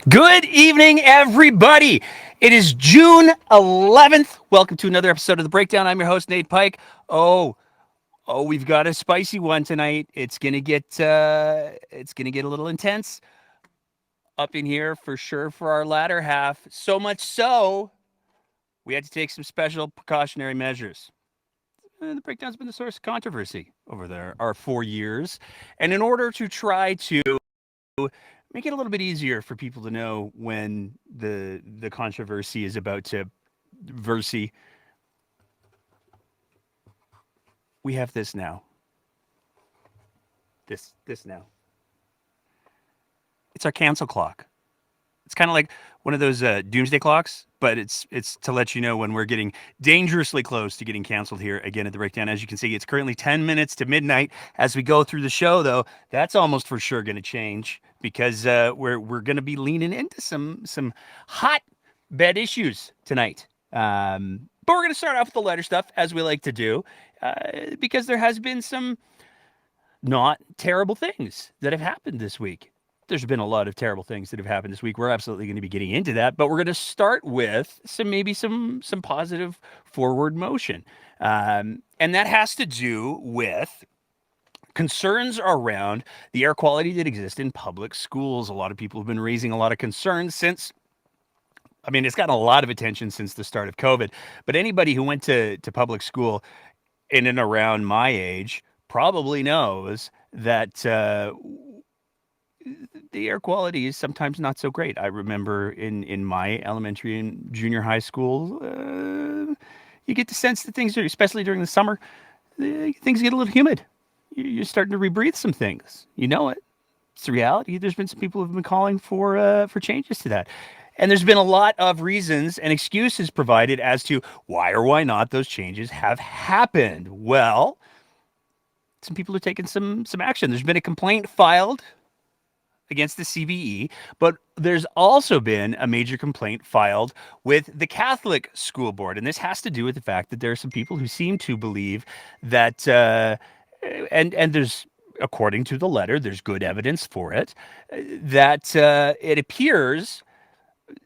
Good evening, everybody. It is June 11th. Welcome to another episode of The Breakdown. I'm your host, Nate Pike. We've got a spicy one tonight. It's gonna get a little intense up in here for sure for our latter half. So much so, we had to take some special precautionary measures. The breakdown's been the source of controversy over our 4 years, and in order to try to make it a little bit easier for people to know when the controversy is about to versy. We have this now. This now. It's our cancel clock. It's kind of like one of those doomsday clocks, but it's to let you know when we're getting dangerously close to getting canceled here again at the breakdown. As you can see, it's currently 10 minutes to midnight. As we go through the show, though, that's almost for sure going to change because we're going to be leaning into some hot bed issues tonight. But we're going to start off with the lighter stuff, as we like to do, because there has been some not terrible things that have happened this week. There's been a lot of terrible things that have happened this week. We're absolutely going to be getting into that, but we're going to start with some positive forward motion, and that has to do with concerns around the air quality that exists in public schools. A lot of people have been raising a lot of concerns since. I mean, it's gotten a lot of attention since the start of COVID, but anybody who went to public school in and around my age probably knows that the air quality is sometimes not so great. I remember in my elementary and junior high school, you get the sense that things are, especially during the summer, things get a little humid. You're starting to rebreathe some things. You know it. It's the reality. There's been some people who've been calling for changes to that. And there's been a lot of reasons and excuses provided as to why or why not those changes have happened. Well, some people are taking some action. There's been a complaint filed against the CBE, but there's also been a major complaint filed with the Catholic School Board. And this has to do with the fact that there are some people who seem to believe that, and there's, according to the letter, there's good evidence for it, that it appears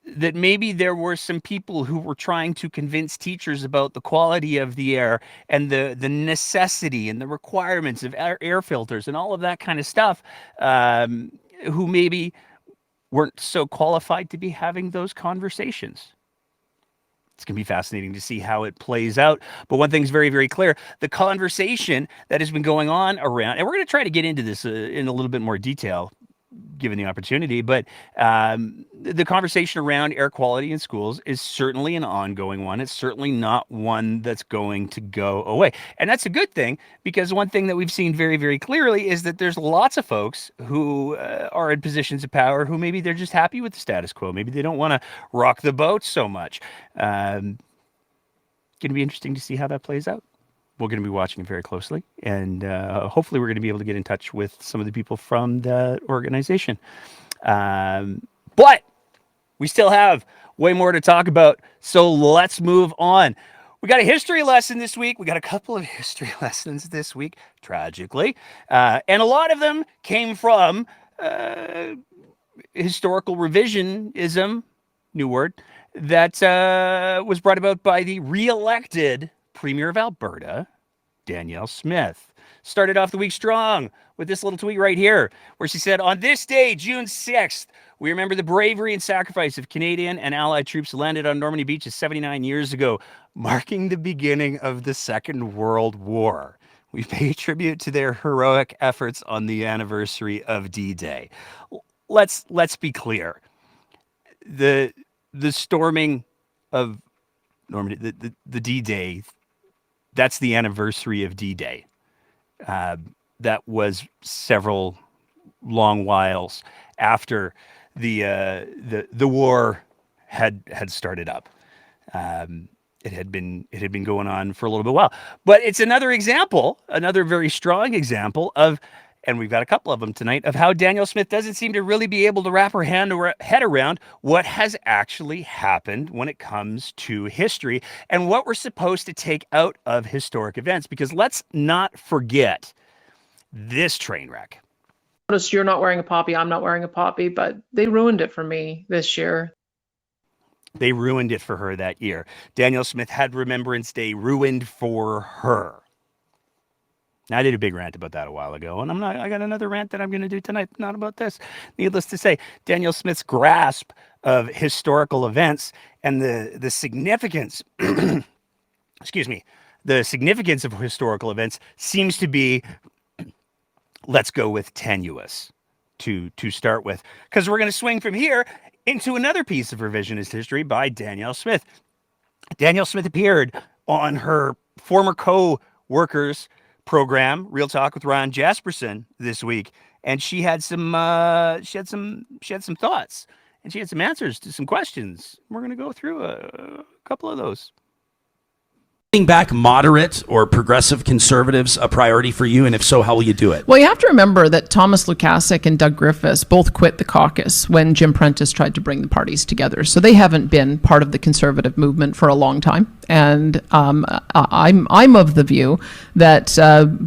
that maybe there were some people who were trying to convince teachers about the quality of the air and the necessity and the requirements of air filters and all of that kind of stuff, who maybe weren't so qualified to be having those conversations. It's going to be fascinating to see how it plays out. But one thing's very, very clear. The conversation that has been going on around, and we're going to try to get into this in a little bit more detail, given the opportunity, but the conversation around air quality in schools is certainly an ongoing one. It's certainly not one that's going to go away. And that's a good thing, because one thing that we've seen very, very clearly is that there's lots of folks who are in positions of power who maybe they're just happy with the status quo. Maybe they don't want to rock the boat so much. Going to be interesting to see how that plays out. We're going to be watching it very closely, and hopefully we're going to be able to get in touch with some of the people from the organization. But we still have way more to talk about, so let's move on. We got a history lesson this week. We got a couple of history lessons this week, tragically, and a lot of them came from historical revisionism, new word, that was brought about by the re-elected Premier of Alberta, Danielle Smith. Started off the week strong with this little tweet right here, where she said, "On this day, June 6th, we remember the bravery and sacrifice of Canadian and Allied troops who landed on Normandy beaches 79 years ago, marking the beginning of the Second World War. We pay tribute to their heroic efforts on the anniversary of D-Day." Let's be clear. The storming of Normandy, the D-Day, that's the anniversary of D-Day. That was several long whiles after the war had started up. It had been going on for a little bit while, but it's another example, another very strong example of, and we've got a couple of them tonight, of how Danielle Smith doesn't seem to really be able to wrap her head around what has actually happened when it comes to history and what we're supposed to take out of historic events. Because let's not forget this train wreck. Notice you're not wearing a poppy, I'm not wearing a poppy, but they ruined it for me this year. They ruined it for her that year. Danielle Smith had Remembrance Day ruined for her. Now, I did a big rant about that a while ago, and I got another rant that I'm going to do tonight, not about this. Needless to say, Danielle Smith's grasp of historical events and the significance, excuse me, the significance of historical events seems to be, let's go with tenuous to start with, because we're going to swing from here into another piece of revisionist history by Danielle Smith. Danielle Smith appeared on her former co-workers program, Real Talk with Ron Jasperson, this week, and she had some thoughts, and she had some answers to some questions. We're going to go through a couple of those. Back moderate or progressive conservatives a priority for you, and if so, how will you do it? Well, you have to remember that Thomas Lukasik and Doug Griffiths both quit the caucus when Jim Prentice tried to bring the parties together. So they haven't been part of the conservative movement for a long time. And I'm of the view that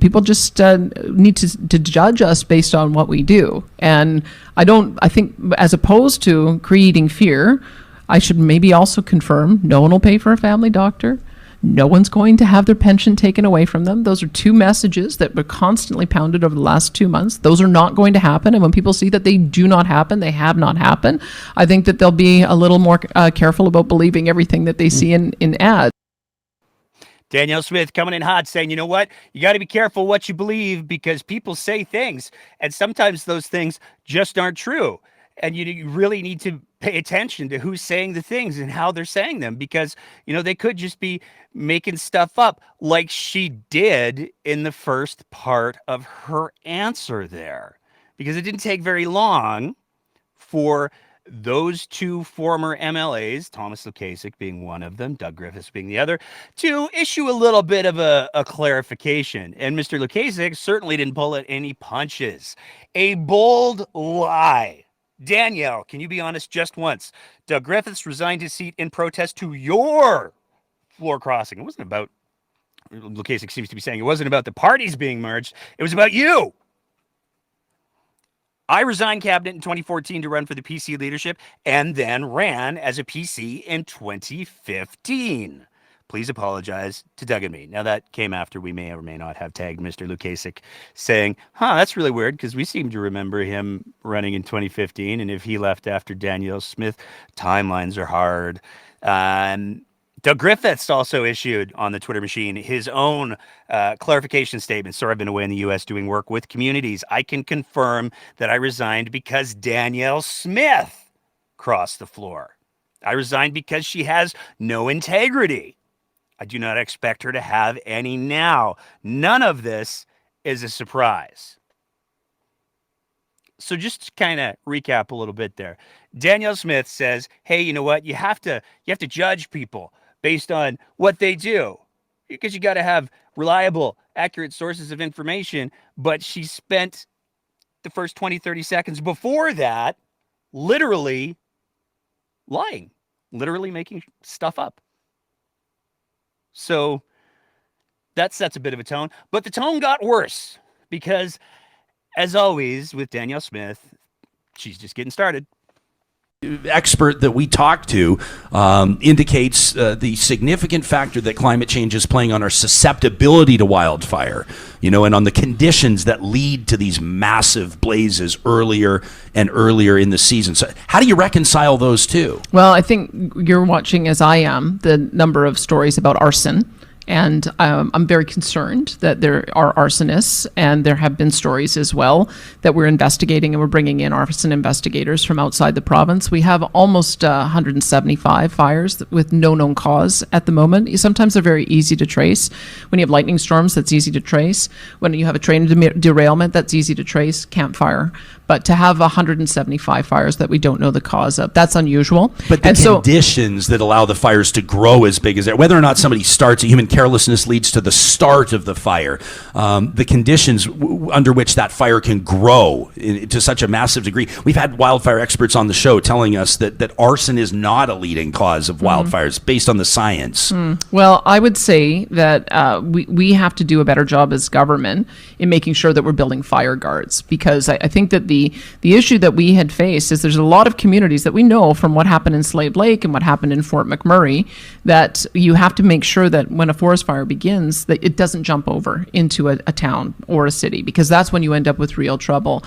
people just need to judge us based on what we do. And I think as opposed to creating fear, I should maybe also confirm no one will pay for a family doctor. No one's going to have their pension taken away from them. Those are two messages that were constantly pounded over the last 2 months. Those are not going to happen. And when people see that they do not happen, they have not happened, I think that they'll be a little more careful about believing everything that they see in ads. Danielle Smith coming in hot saying, you know what? You got to be careful what you believe because people say things and sometimes those things just aren't true. And you really need to pay attention to who's saying the things and how they're saying them because, they could just be making stuff up like she did in the first part of her answer there. Because it didn't take very long for those two former MLAs, Thomas Lukasik being one of them, Doug Griffiths being the other, to issue a little bit of a clarification. And Mr. Lukasik certainly didn't pull any punches. A bold lie. Danielle, can you be honest just once? Doug Griffiths resigned his seat in protest to your floor crossing. It wasn't about, Lukasik seems to be saying, it wasn't about the parties being merged. It was about you. I resigned cabinet in 2014 to run for the PC leadership and then ran as a PC in 2015. Please apologize to Doug and me. Now, that came after we may or may not have tagged Mr. Lukasik saying, that's really weird because we seem to remember him running in 2015. And if he left after Danielle Smith, timelines are hard. Doug Griffiths also issued on the Twitter machine his own clarification statement. So I've been away in the U.S. doing work with communities. I can confirm that I resigned because Danielle Smith crossed the floor. I resigned because she has no integrity. I do not expect her to have any now. None of this is a surprise. So just to kind of recap a little bit there. Danielle Smith says, hey, you know what? You have to judge people based on what they do because you got to have reliable, accurate sources of information. But she spent the first 20, 30 seconds before that literally lying, literally making stuff up. So that sets a bit of a tone, but the tone got worse because, as always, with Danielle Smith, she's just getting started. Expert that we talked to indicates the significant factor that climate change is playing on our susceptibility to wildfire, and on the conditions that lead to these massive blazes earlier and earlier in the season. So how do you reconcile those two? Well, I think you're watching, as I am, the number of stories about arson. And I'm very concerned that there are arsonists, and there have been stories as well that we're investigating, and we're bringing in arson investigators from outside the province. We have almost 175 fires with no known cause at the moment. Sometimes they're very easy to trace. When you have lightning storms, that's easy to trace. When you have a train derailment, that's easy to trace, campfire. But to have 175 fires that we don't know the cause of, that's unusual. But the conditions that allow the fires to grow as big as that, whether or not somebody starts, a human carelessness leads to the start of the fire, the conditions under which that fire can grow to such a massive degree. We've had wildfire experts on the show telling us that arson is not a leading cause of wildfires based on the science. Well, I would say that we have to do a better job as government in making sure that we're building fire guards, because I think that the issue that we had faced is there's a lot of communities that we know from what happened in Slave Lake and what happened in Fort McMurray, that you have to make sure that when a forest fire begins, that it doesn't jump over into a town or a city, because that's when you end up with real trouble.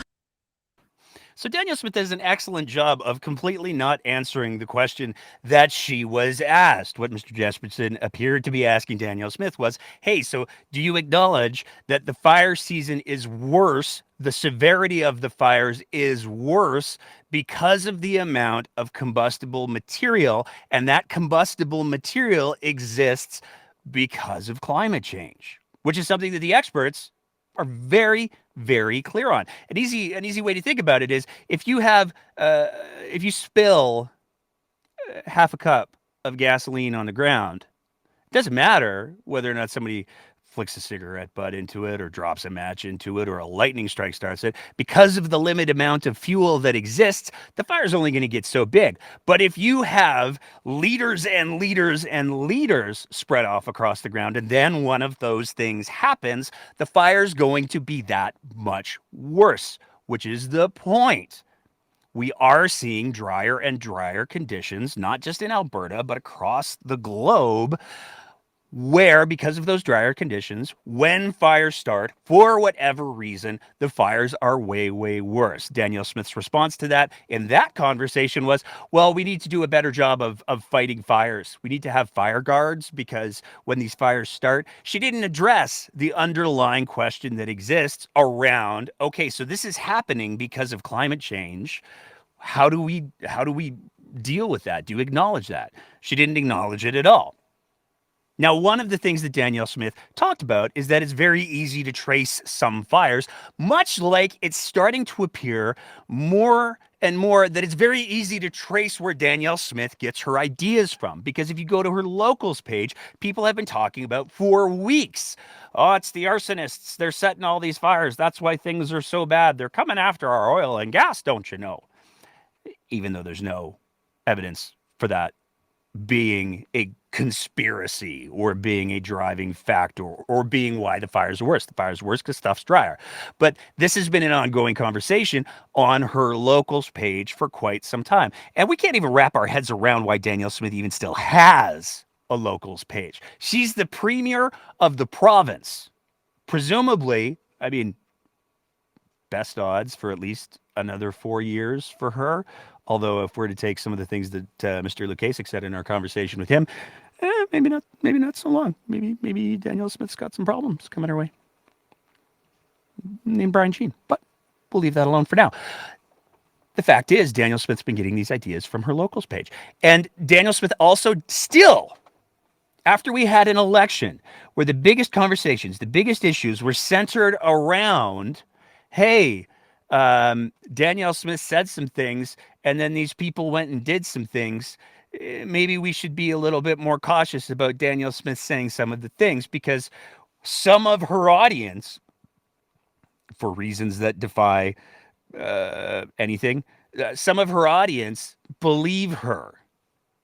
So Danielle Smith does an excellent job of completely not answering the question that she was asked. What Mr. Jesperson appeared to be asking Danielle Smith was, hey, so do you acknowledge that the fire season is worse, the severity of the fires is worse because of the amount of combustible material, and that combustible material exists because of climate change, which is something that the experts are very, very clear on. An easy way to think about it is if you spill half a cup of gasoline on the ground, it doesn't matter whether or not somebody flicks a cigarette butt into it or drops a match into it or a lightning strike starts it. Because of the limited amount of fuel that exists, the fire's only going to get so big. But if you have liters and liters and liters spread off across the ground, and then one of those things happens, the fire's going to be that much worse, which is the point. We are seeing drier and drier conditions, not just in Alberta, but across the globe, where, because of those drier conditions, when fires start, for whatever reason, the fires are way, way worse. Danielle Smith's response to that in that conversation was, well, we need to do a better job of fighting fires. We need to have fire guards, because when these fires start, she didn't address the underlying question that exists around, okay, so this is happening because of climate change. How do we deal with that? Do you acknowledge that? She didn't acknowledge it at all. Now, one of the things that Danielle Smith talked about is that it's very easy to trace some fires, much like it's starting to appear more and more that it's very easy to trace where Danielle Smith gets her ideas from. Because if you go to her locals page, people have been talking about for weeks. Oh, it's the arsonists. They're setting all these fires. That's why things are so bad. They're coming after our oil and gas, don't you know? Even though there's no evidence for that being a conspiracy or being a driving factor or being why the fire's worse. The fire's worse because stuff's drier. But this has been an ongoing conversation on her locals page for quite some time. And we can't even wrap our heads around why Danielle Smith even still has a locals page. She's the premier of the province. Presumably, I mean, best odds for at least another 4 years for her. Although if we're to take some of the things that Mr. Lukasik said in our conversation with him, maybe not so long. Maybe Danielle Smith's got some problems coming her way. Named Brian Sheen. But we'll leave that alone for now. The fact is, Danielle Smith's been getting these ideas from her locals page. And Danielle Smith also still, after we had an election where the biggest conversations, the biggest issues were centered around, hey, Danielle Smith said some things, and then these people went and did some things. Maybe we should be a little bit more cautious about Danielle Smith saying some of the things, because some of her audience, for reasons that defy anything, some of her audience believe her.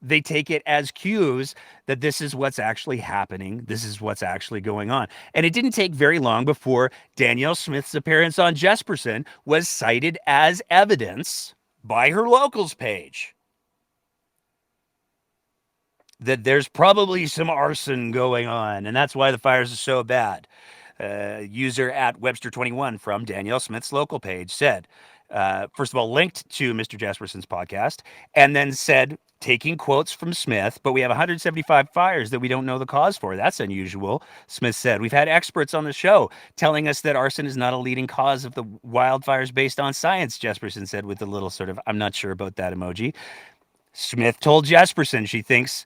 They take it as cues that this is what's actually happening. This is what's actually going on. And it didn't take very long before Danielle Smith's appearance on Jesperson was cited as evidence by her locals page that there's probably some arson going on, and that's why the fires are so bad. User at Webster21 from Danielle Smith's local page said, first of all, linked to Mr. Jesperson's podcast, and then said, taking quotes from Smith, but we have 175 fires that we don't know the cause for. That's unusual, Smith said. We've had experts on the show telling us that arson is not a leading cause of the wildfires based on science, Jesperson said with a little sort of, I'm not sure about that emoji. Smith told Jesperson she thinks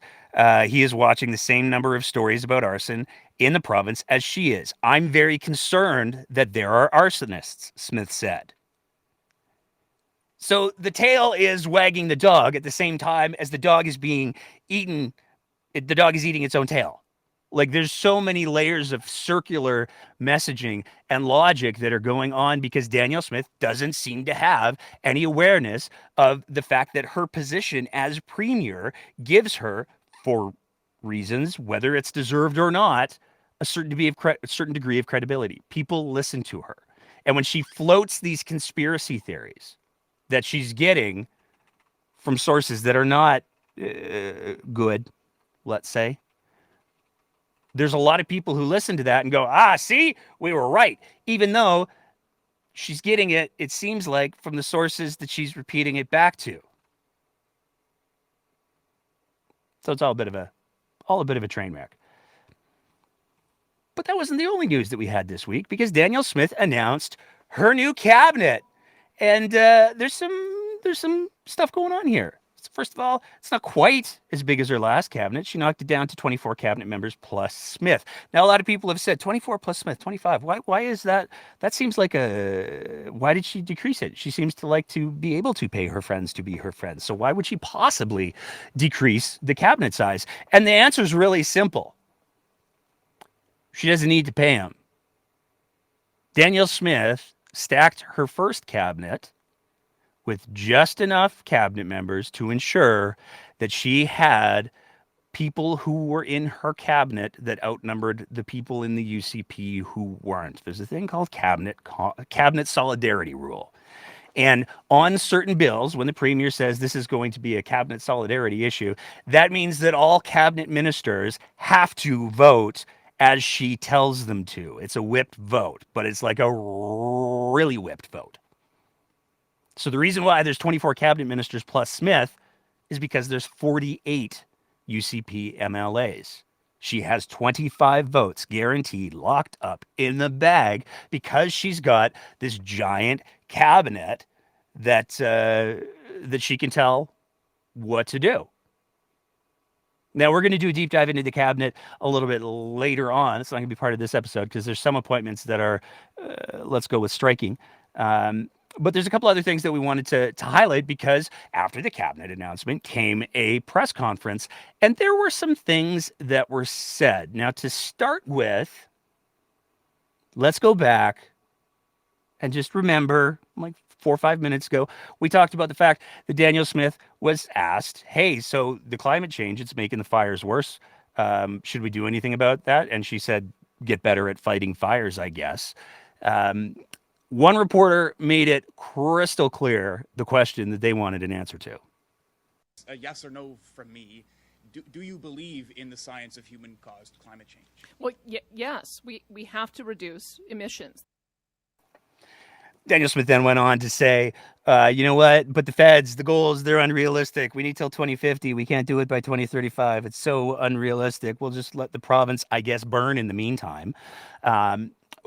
he is watching the same number of stories about arson in the province as she is. I'm very concerned that there are arsonists, Smith said. So the tail is wagging the dog at the same time as the dog is being eaten. The dog is eating its own tail. Like there's so many layers of circular messaging and logic that are going on because Danielle Smith doesn't seem to have any awareness of the fact that her position as premier gives her, for reasons, whether it's deserved or not, a certain degree of credibility. People listen to her. And when she floats these conspiracy theories that she's getting from sources that are not good, let's say, there's a lot of people who listen to that and go, see, we were right. Even though she's getting it, it seems like, from the sources that she's repeating it back to. So it's all a bit of a train wreck. But that wasn't the only news that we had this week, because Danielle Smith announced her new cabinet. And there's some stuff going on here. First of all, it's not quite as big as her last cabinet. She knocked it down to 24 cabinet members plus Smith. Now, a lot of people have said 24 plus Smith, 25. Why is that? That seems like why did she decrease it? She seems to like to be able to pay her friends to be her friends. So why would she possibly decrease the cabinet size? And the answer is really simple. She doesn't need to pay them. Danielle Smith stacked her first cabinet with just enough cabinet members to ensure that she had people who were in her cabinet that outnumbered the people in the UCP who weren't. There's a thing called cabinet solidarity rule. And on certain bills, when the premier says this is going to be a cabinet solidarity issue, that means that all cabinet ministers have to vote as she tells them to. It's a whipped vote, but it's like a really whipped vote. So the reason why there's 24 cabinet ministers plus Smith is because there's 48 UCP MLAs. She has 25 votes guaranteed, locked up in the bag, because she's got this giant cabinet that she can tell what to do. Now, we're going to do a deep dive into the cabinet a little bit later on. It's not going to be part of this episode because there's some appointments that are, let's go with striking. But there's a couple other things that we wanted to highlight, because after the cabinet announcement came a press conference, and there were some things that were said. Now, to start with, let's go back and just remember, like 4 or 5 minutes ago, we talked about the fact that Danielle Smith was asked, hey, so the climate change, it's making the fires worse. Should we do anything about that? And she said, get better at fighting fires, I guess. One reporter made it crystal clear the question that they wanted an answer to. A yes or no from me. Do you believe in the science of human-caused climate change? Well, yes, we have to reduce emissions. Danielle Smith then went on to say, you know what, but the feds, the goals, they're unrealistic. We need till 2050. We can't do it by 2035. It's so unrealistic. We'll just let the province, I guess, burn in the meantime.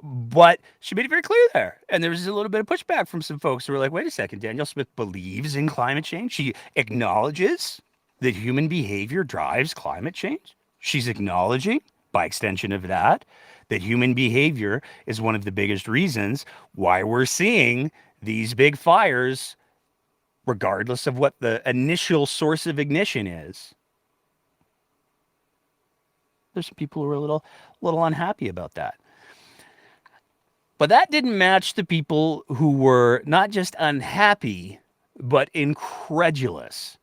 But she made it very clear there. And there was a little bit of pushback from some folks who were like, wait a second, Danielle Smith believes in climate change. She acknowledges that human behavior drives climate change. She's acknowledging, by extension of that human behavior is one of the biggest reasons why we're seeing these big fires, regardless of what the initial source of ignition is. There's some people who are a little unhappy about that. But that didn't match the people who were not just unhappy, but incredulous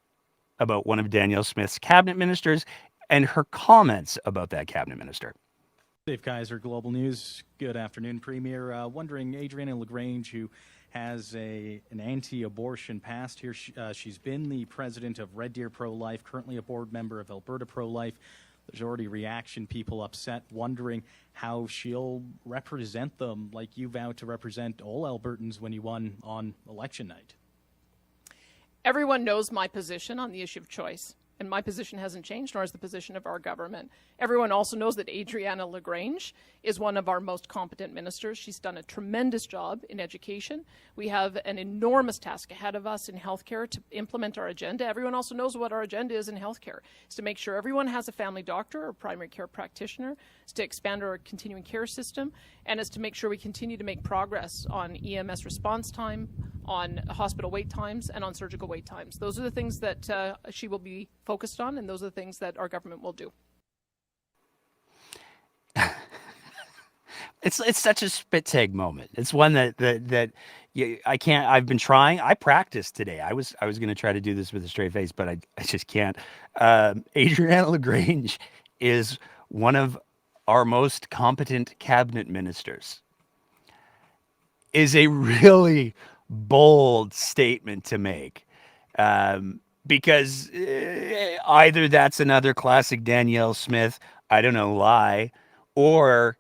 about one of Danielle Smith's cabinet ministers and her comments about that cabinet minister. Dave Kaiser, Global News. Good afternoon, Premier. Wondering, Adriana LaGrange, who has an anti-abortion past here, she's been the president of Red Deer Pro-Life, currently a board member of Alberta Pro-Life. There's already reaction, people upset, wondering how she'll represent them like you vowed to represent all Albertans when you won on election night. Everyone knows my position on the issue of choice, and my position hasn't changed, nor has the position of our government. Everyone also knows that Adriana LaGrange is one of our most competent ministers. She's done a tremendous job in education. We have an enormous task ahead of us in healthcare to implement our agenda. Everyone also knows what our agenda is in healthcare. It's to make sure everyone has a family doctor or primary care practitioner. It's to expand our continuing care system, and it's to make sure we continue to make progress on EMS response time, on hospital wait times, and on surgical wait times. Those are the things that she will be focused on, and those are the things that our government will do. It's such a spit take moment. It's one that I can't. I've been trying. I practiced today. I was going to try to do this with a straight face, but I just can't. Adriana Lagrange is one of our most competent cabinet ministers. Is a really bold statement to make, because either that's another classic Danielle Smith, I don't know, lie, or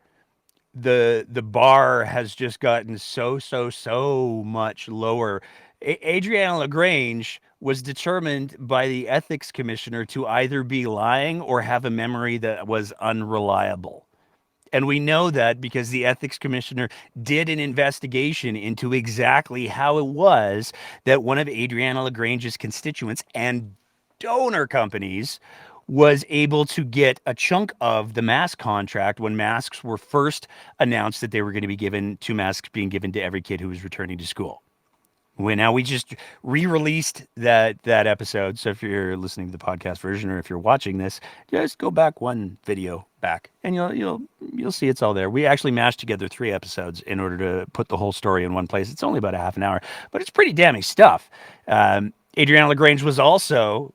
the bar has just gotten so much lower. Adriana Lagrange was determined by the ethics commissioner to either be lying or have a memory that was unreliable. And we know that because the ethics commissioner did an investigation into exactly how it was that one of Adriana Lagrange's constituents and donor companies was able to get a chunk of the mask contract when masks were first announced, that they were going to be given, two masks being given to every kid who was returning to school. Now we just re-released that episode. So if you're listening to the podcast version, or if you're watching this, just go back one video back, and you'll see it's all there. We actually mashed together 3 episodes in order to put the whole story in one place. It's only about a half an hour, but it's pretty damning stuff. Adriana Lagrange was also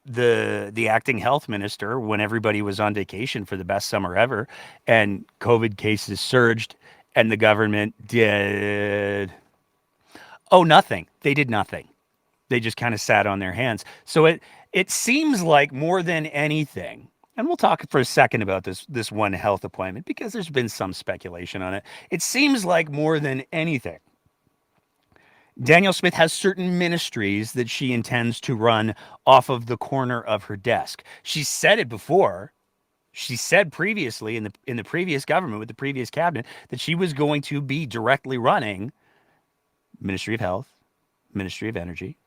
the acting health minister when everybody was on vacation for the best summer ever, and COVID cases surged, and the government did nothing. They did nothing. They just kind of sat on their hands. So it seems like more than anything, and we'll talk for a second about this one health appointment because there's been some speculation on it. It seems like more than anything, Danielle Smith has certain ministries that she intends to run off of the corner of her desk. She said it before. She said previously in the previous government with the previous cabinet that she was going to be directly running Ministry of Health, Ministry of Energy.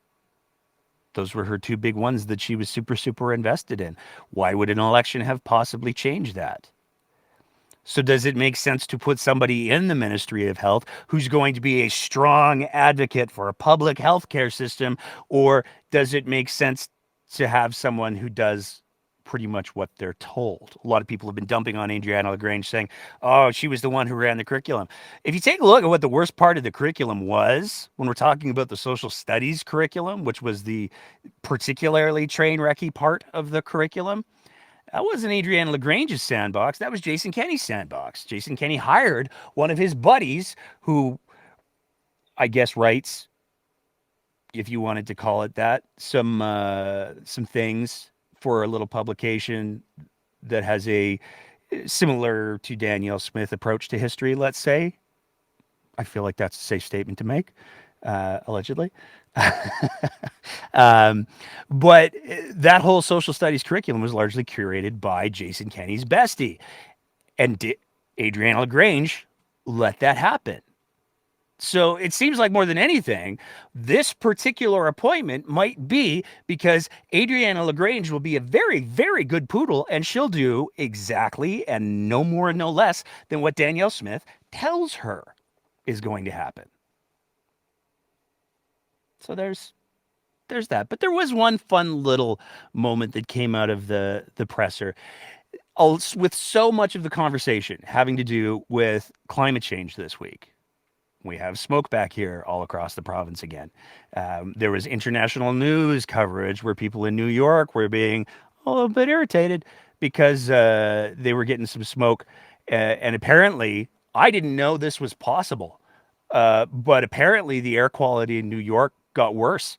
Those were her 2 big ones that she was super invested in. Why would an election have possibly changed that? So does it make sense to put somebody in the Ministry of Health who's going to be a strong advocate for a public health care system, or does it make sense to have someone who does pretty much what they're told? A lot of people have been dumping on Adriana Lagrange, saying, oh, she was the one who ran the curriculum. If you take a look at what the worst part of the curriculum was, when we're talking about the social studies curriculum, which was the particularly train wrecky part of the curriculum, that wasn't Adriana Lagrange's sandbox. That was Jason Kenney's sandbox. Jason Kenney hired one of his buddies who, I guess, writes, if you wanted to call it that, some things for a little publication that has a similar to Danielle Smith approach to history, let's say. I feel like that's a safe statement to make, allegedly. But that whole social studies curriculum was largely curated by Jason Kenney's bestie. And Adriana Lagrange let that happen. So it seems like more than anything, this particular appointment might be because Adriana Lagrange will be a very, very good poodle, and she'll do exactly and no more and no less than what Danielle Smith tells her is going to happen. So there's that. But there was one fun little moment that came out of the presser. With so much of the conversation having to do with climate change this week, we have smoke back here all across the province again. There was international news coverage where people in New York were being a little bit irritated because they were getting some smoke. And apparently, I didn't know this was possible. But apparently the air quality in New York got worse.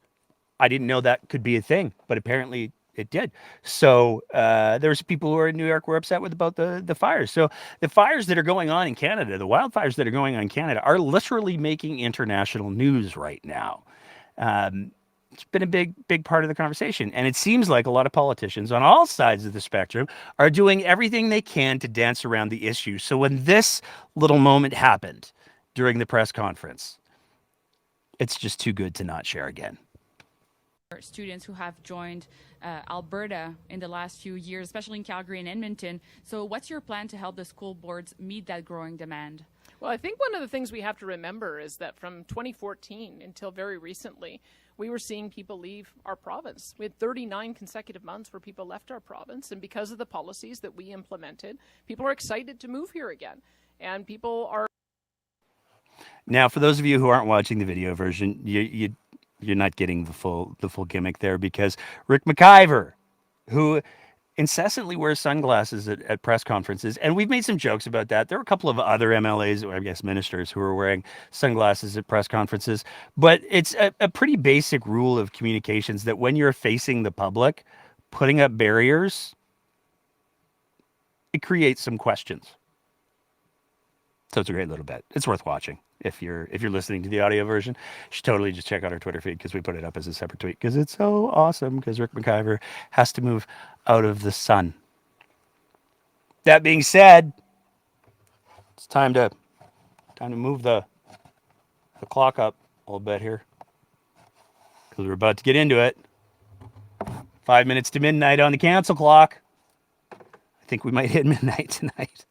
I didn't know that could be a thing, but apparently it did. So there's people who are in New York who were upset about the fires. So the fires that are going on in Canada, the wildfires that are going on in Canada, are literally making international news right now. It's been a big part of the conversation. And it seems like a lot of politicians on all sides of the spectrum are doing everything they can to dance around the issue. So when this little moment happened during the press conference, it's just too good to not share again. Students who have joined Alberta in the last few years, especially in Calgary and Edmonton. So what's your plan to help the school boards meet that growing demand? Well, I think one of the things we have to remember is that from 2014 until very recently, we were seeing people leave our province. We had 39 consecutive months where people left our province, and because of the policies that we implemented, people are excited to move here again. and people are. Now, for those of you who aren't watching the video version, you're not getting the full gimmick there, because Rick McIver, who incessantly wears sunglasses at press conferences, and we've made some jokes about that. There are a couple of other MLAs, or I guess ministers, who are wearing sunglasses at press conferences, but it's a pretty basic rule of communications that when you're facing the public, putting up barriers, it creates some questions. So it's a great little bit. It's worth watching. If you're listening to the audio version, you should totally just check out our Twitter feed, because we put it up as a separate tweet, because it's so awesome, because Rick McIver has to move out of the sun. That being said, it's time to move the clock up a little bit here, because we're about to get into it. 5 minutes to midnight on the cancel clock. I think we might hit midnight tonight.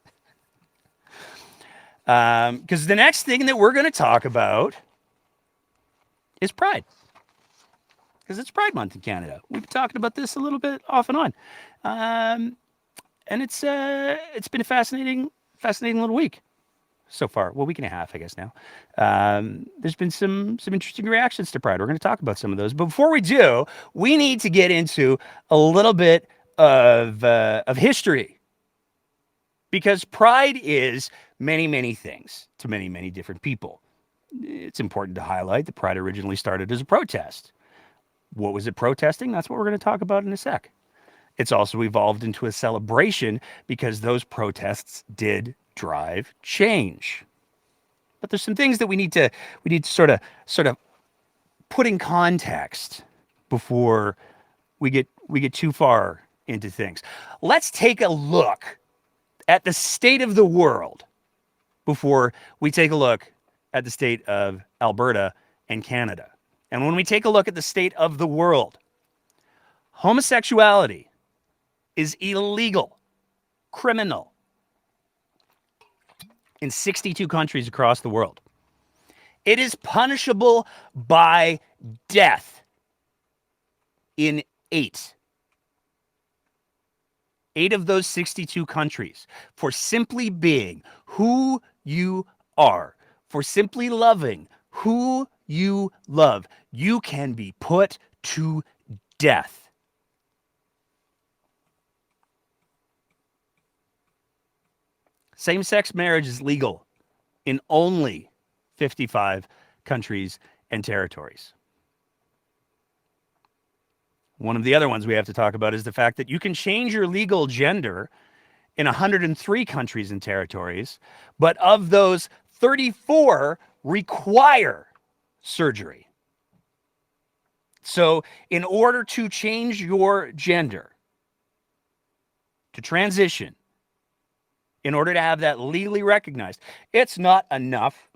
Because the next thing that we're going to talk about is Pride. Because it's Pride Month in Canada. We've been talking about this a little bit off and on. And it's been a fascinating little week so far. Well, week and a half, I guess now. There's been some interesting reactions to Pride. We're going to talk about some of those. But before we do, we need to get into a little bit of history. Because Pride is many, many things to many, many different people. It's important to highlight that Pride originally started as a protest. What was it protesting? That's what we're going to talk about in a sec. It's also evolved into a celebration, because those protests did drive change. But there's some things that we need to sort of put in context before we get too far into things. Let's take a look at the state of the world before we take a look at the state of Alberta and Canada. And when we take a look at the state of the world, homosexuality is illegal, criminal, in 62 countries across the world. It is punishable by death in 8 of those 62 countries, for simply being who you are, for simply loving who you love. You can be put to death. Same-sex marriage is legal in only 55 countries and territories. One of the other ones we have to talk about is the fact that you can change your legal gender in 103 countries and territories, but of those, 34 require surgery. So in order to change your gender, to transition, in order to have that legally recognized, it's not enough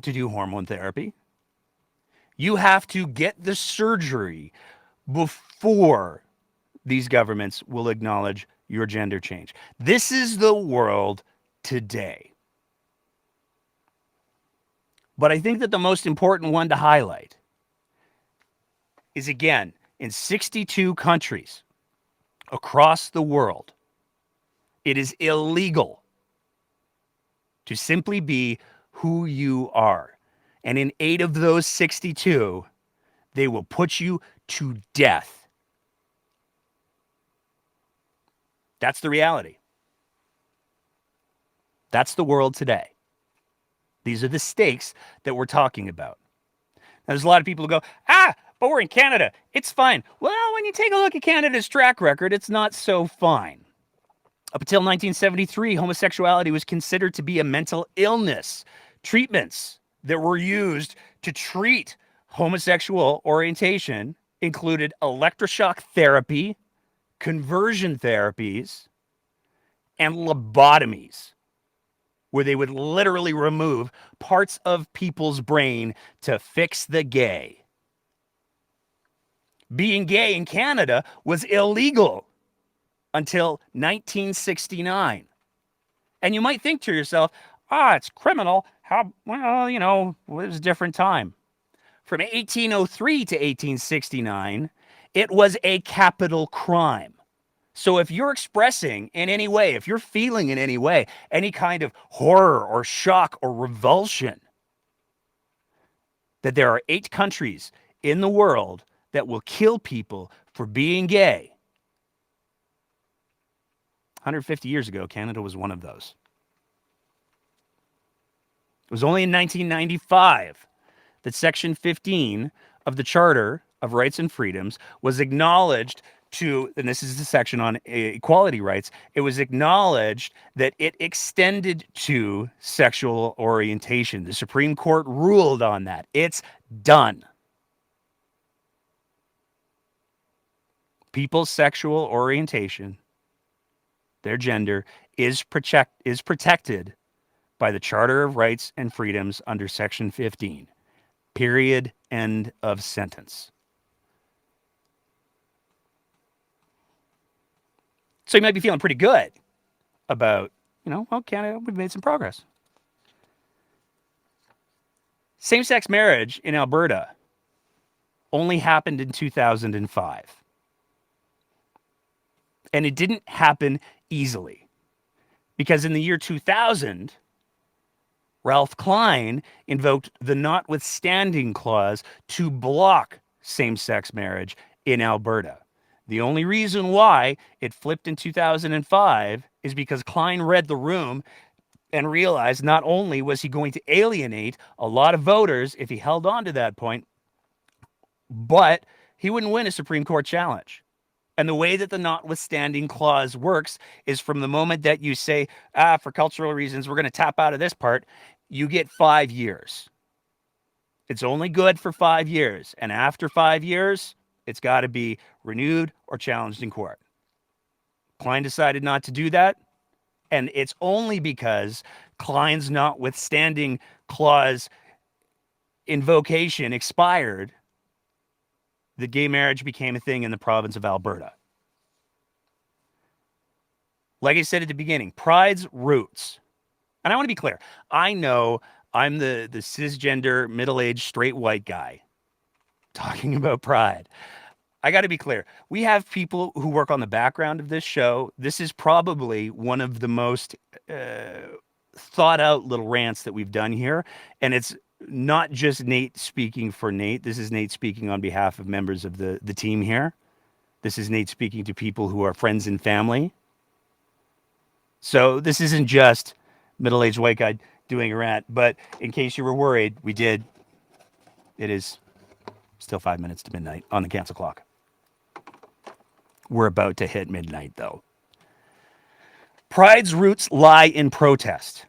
to do hormone therapy. You have to get the surgery before these governments will acknowledge your gender change. This is the world today. But I think that the most important one to highlight is, again, in 62 countries across the world, it is illegal to simply be who you are. And in 8 of those 62, they will put you to death. That's the reality. That's the world today. These are the stakes that we're talking about. Now, there's a lot of people who go, but we're in Canada. It's fine. Well, when you take a look at Canada's track record, it's not so fine. Up until 1973, homosexuality was considered to be a mental illness. Treatments that were used to treat homosexual orientation included electroshock therapy, conversion therapies, and lobotomies, where they would literally remove parts of people's brain to fix the gay. Being gay in Canada was illegal until 1969. And you might think to yourself, it's criminal. How, well, it was a different time. From 1803 to 1869, it was a capital crime. So if you're expressing in any way, if you're feeling in any way, any kind of horror or shock or revulsion that there are 8 countries in the world that will kill people for being gay, 150 years ago, Canada was one of those. It was only in 1995 that Section 15 of the Charter of Rights and Freedoms was acknowledged to, and this is the section on equality rights, it was acknowledged that it extended to sexual orientation. The Supreme Court ruled on that. It's done. People's sexual orientation, their gender, is protected by the Charter of Rights and Freedoms under Section 15. Period. End of sentence. So you might be feeling pretty good about, well, Canada, we've made some progress. Same-sex marriage in Alberta only happened in 2005. And it didn't happen easily. Because in the year 2000, Ralph Klein invoked the notwithstanding clause to block same-sex marriage in Alberta. The only reason why it flipped in 2005 is because Klein read the room and realized not only was he going to alienate a lot of voters if he held on to that point, but he wouldn't win a Supreme Court challenge. And the way that the notwithstanding clause works is from the moment that you say, for cultural reasons, we're going to tap out of this part, you get 5 years. It's only good for 5 years. And after 5 years, it's got to be renewed or challenged in court. Klein decided not to do that. And it's only because Klein's notwithstanding clause invocation expired that gay marriage became a thing in the province of Alberta. Like I said at the beginning, Pride's roots. And I want to be clear. I know I'm the cisgender, middle-aged, straight white guy talking about Pride. I got to be clear. We have people who work on the background of this show. This is probably one of the most thought out little rants that we've done here. And it's not just Nate speaking for Nate. This is Nate speaking on behalf of members of the team here. This is Nate speaking to people who are friends and family. So this isn't just middle-aged white guy doing a rant. But in case you were worried, we did. It is still 5 minutes to midnight on the cancel clock. We're about to hit midnight, though. Pride's roots lie in protest.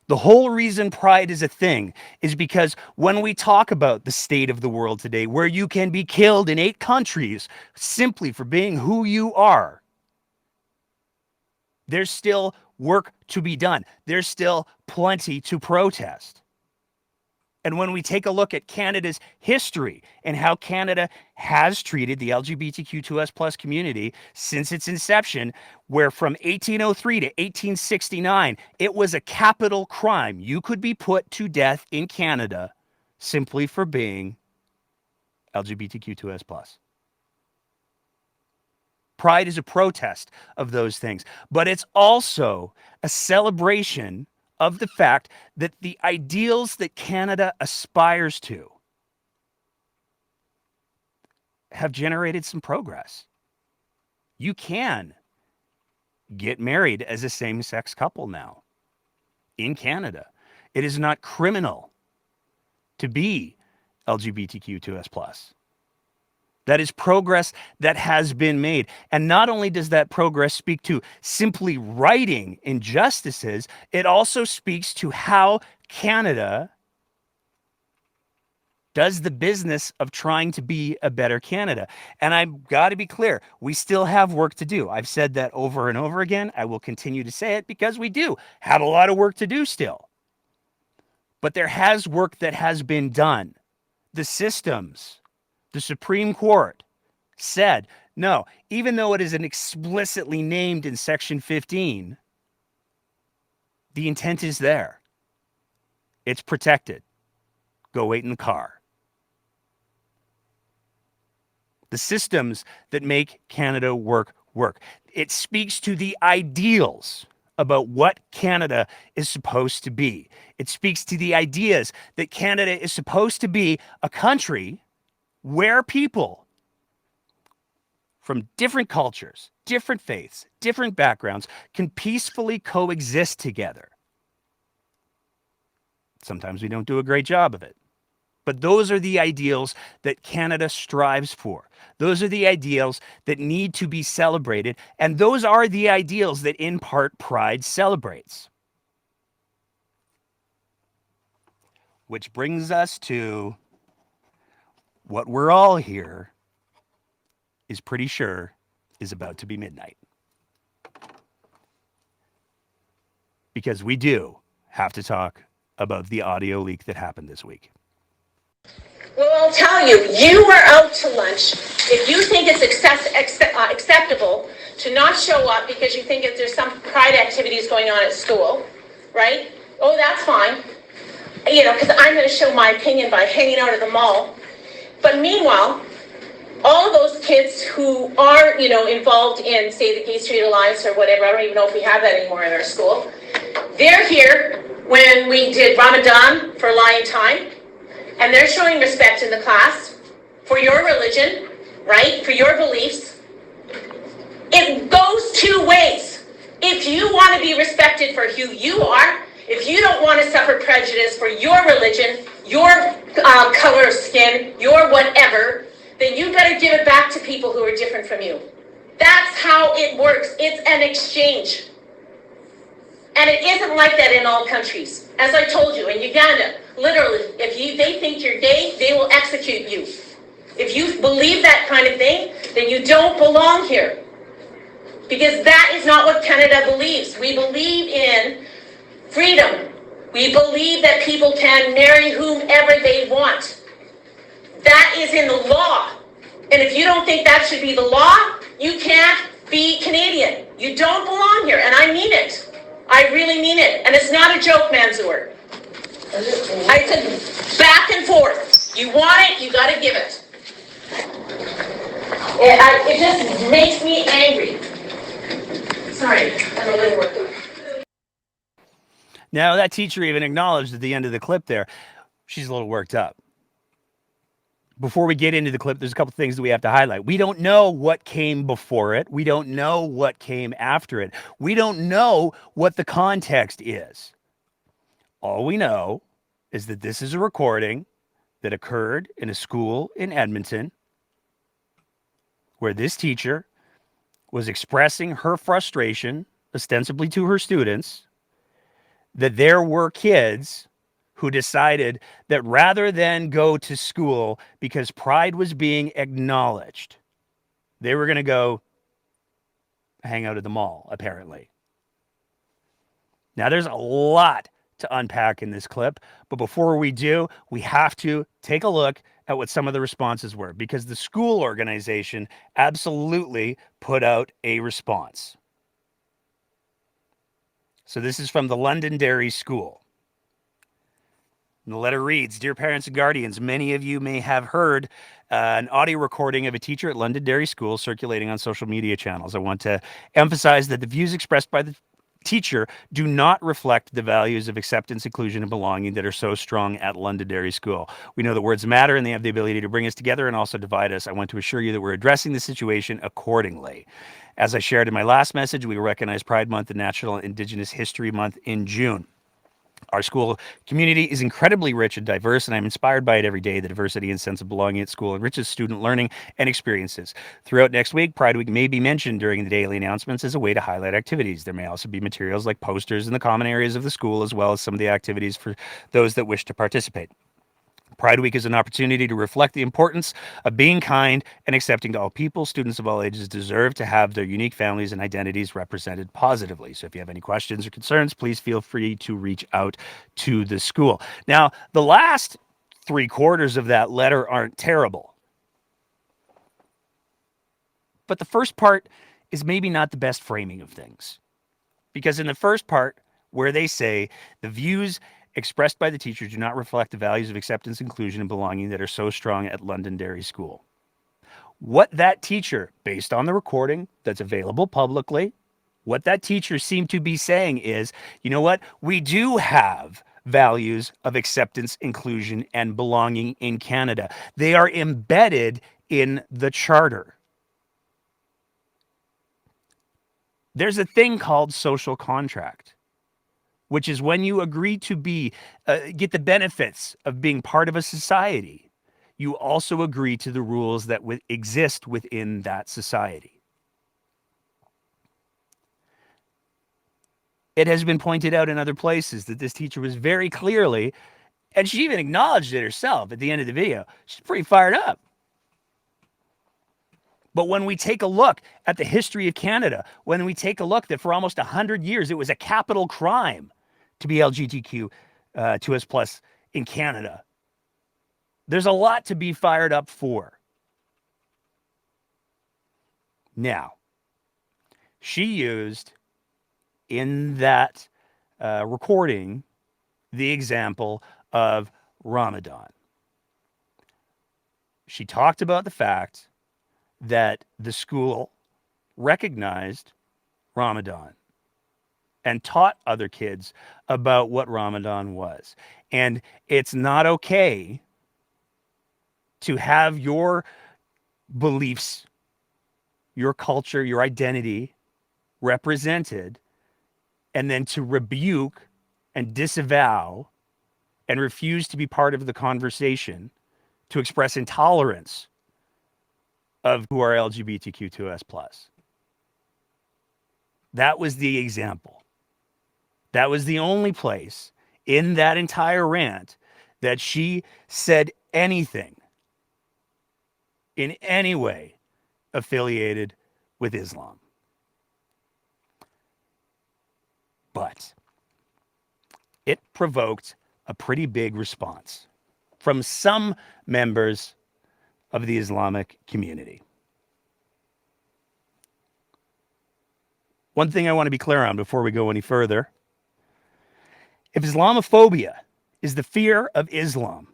The whole reason Pride is a thing is because when we talk about the state of the world today, where you can be killed in 8 countries simply for being who you are, there's still work to be done. There's still plenty to protest. And when we take a look at Canada's history and how Canada has treated the LGBTQ2S+ community since its inception, where from 1803 to 1869, it was a capital crime. You could be put to death in Canada simply for being LGBTQ2S+. Pride is a protest of those things, but it's also a celebration of the fact that the ideals that Canada aspires to have generated some progress. You can get married as a same-sex couple now in Canada. It is not criminal to be LGBTQ2S+. That is progress that has been made. And not only does that progress speak to simply righting injustices, it also speaks to how Canada does the business of trying to be a better Canada. And I've got to be clear, we still have work to do. I've said that over and over again. I will continue to say it because we do have a lot of work to do still. But there has work that has been done. The systems, the Supreme Court said, no, even though it isn't explicitly named in Section 15, the intent is there. It's protected. Go wait in the car. The systems that make Canada work work. It speaks to the ideals about what Canada is supposed to be. It speaks to the ideas that Canada is supposed to be a country where people from different cultures, different faiths, different backgrounds can peacefully coexist together. Sometimes we don't do a great job of it. But those are the ideals that Canada strives for. Those are the ideals that need to be celebrated. And those are the ideals that, in part, Pride celebrates. Which brings us to what we're all here is pretty sure is about to be midnight. Because we do have to talk about the audio leak that happened this week. Well, I'll tell you, you were out to lunch. If you think it's acceptable to not show up because you think there's some pride activities going on at school, right? Oh, that's fine. You know, because I'm going to show my opinion by hanging out at the mall. But meanwhile, all of those kids who are, you know, involved in, say, the Gay Street Alliance or whatever, I don't even know if we have that anymore in our school, they're here when we did Ramadan for Lion Time, and they're showing respect in the class for your religion, right, for your beliefs. It goes two ways. If you want to be respected for who you are, if you don't want to suffer prejudice for your religion, your color of skin, your whatever, then you better give it back to people who are different from you. That's how it works. It's an exchange. And it isn't like that in all countries. As I told you, in Uganda, literally, if they think you're gay, they will execute you. If you believe that kind of thing, then you don't belong here. Because that is not what Canada believes. We believe in freedom. We believe that people can marry whomever they want. That is in the law. And if you don't think that should be the law, you can't be Canadian. You don't belong here. And I mean it. I really mean it. And it's not a joke, Mansour. I said back and forth. You want it, you got to give it. It just makes me angry. Sorry, I'm a little worked up. Now, that teacher even acknowledged at the end of the clip there, she's a little worked up. Before we get into the clip, there's a couple things that we have to highlight. We don't know what came before it. We don't know what came after it. We don't know what the context is. All we know is that this is a recording that occurred in a school in Edmonton where this teacher was expressing her frustration, ostensibly to her students, that there were kids who decided that rather than go to school because Pride was being acknowledged, they were going to go hang out at the mall, apparently. Now, there's a lot to unpack in this clip, but before we do, we have to take a look at what some of the responses were, because the school organization absolutely put out a response. So this is from the Londonderry School. And the letter reads, "Dear parents and guardians, many of you may have heard an audio recording of a teacher at Londonderry School circulating on social media channels. I want to emphasize that the views expressed by the teacher do not reflect the values of acceptance, inclusion, and belonging that are so strong at Londonderry School. We know that words matter and they have the ability to bring us together and also divide us. I want to assure you that we're addressing the situation accordingly. As I shared in my last message, we recognize Pride Month and National Indigenous History Month in June. Our school community is incredibly rich and diverse, and I'm inspired by it every day. The diversity and sense of belonging at school enriches student learning and experiences. Throughout next week, Pride Week may be mentioned during the daily announcements as a way to highlight activities. There may also be materials like posters in the common areas of the school, as well as some of the activities for those that wish to participate. Pride Week is an opportunity to reflect the importance of being kind and accepting to all people. Students of all ages deserve to have their unique families and identities represented positively. So if you have any questions or concerns, please feel free to reach out to the school." Now, the last 3/4 of that letter aren't terrible. But the first part is maybe not the best framing of things. Because in the first part, where they say the views expressed by the teacher do not reflect the values of acceptance, inclusion, and belonging that are so strong at Londonderry School. What that teacher, based on the recording that's available publicly, what that teacher seemed to be saying is, you know what? We do have values of acceptance, inclusion, and belonging in Canada. They are embedded in the charter. There's a thing called social contract, which is when you agree to get the benefits of being part of a society, you also agree to the rules that exist within that society. It has been pointed out in other places that this teacher was very clearly, and she even acknowledged it herself at the end of the video, she's pretty fired up. But when we take a look at the history of Canada, when we take a look that for almost 100 years, it was a capital crime to be LGBTQ2S plus in Canada, there's a lot to be fired up for. Now, she used in that recording the example of Ramadan. She talked about the fact that the school recognized Ramadan and taught other kids about what Ramadan was. And it's not okay to have your beliefs, your culture, your identity represented, and then to rebuke and disavow and refuse to be part of the conversation, to express intolerance of who are LGBTQ2S+. That was the example. That was the only place in that entire rant that she said anything in any way affiliated with Islam. But it provoked a pretty big response from some members of the Islamic community. One thing I want to be clear on before we go any further: if Islamophobia is the fear of Islam,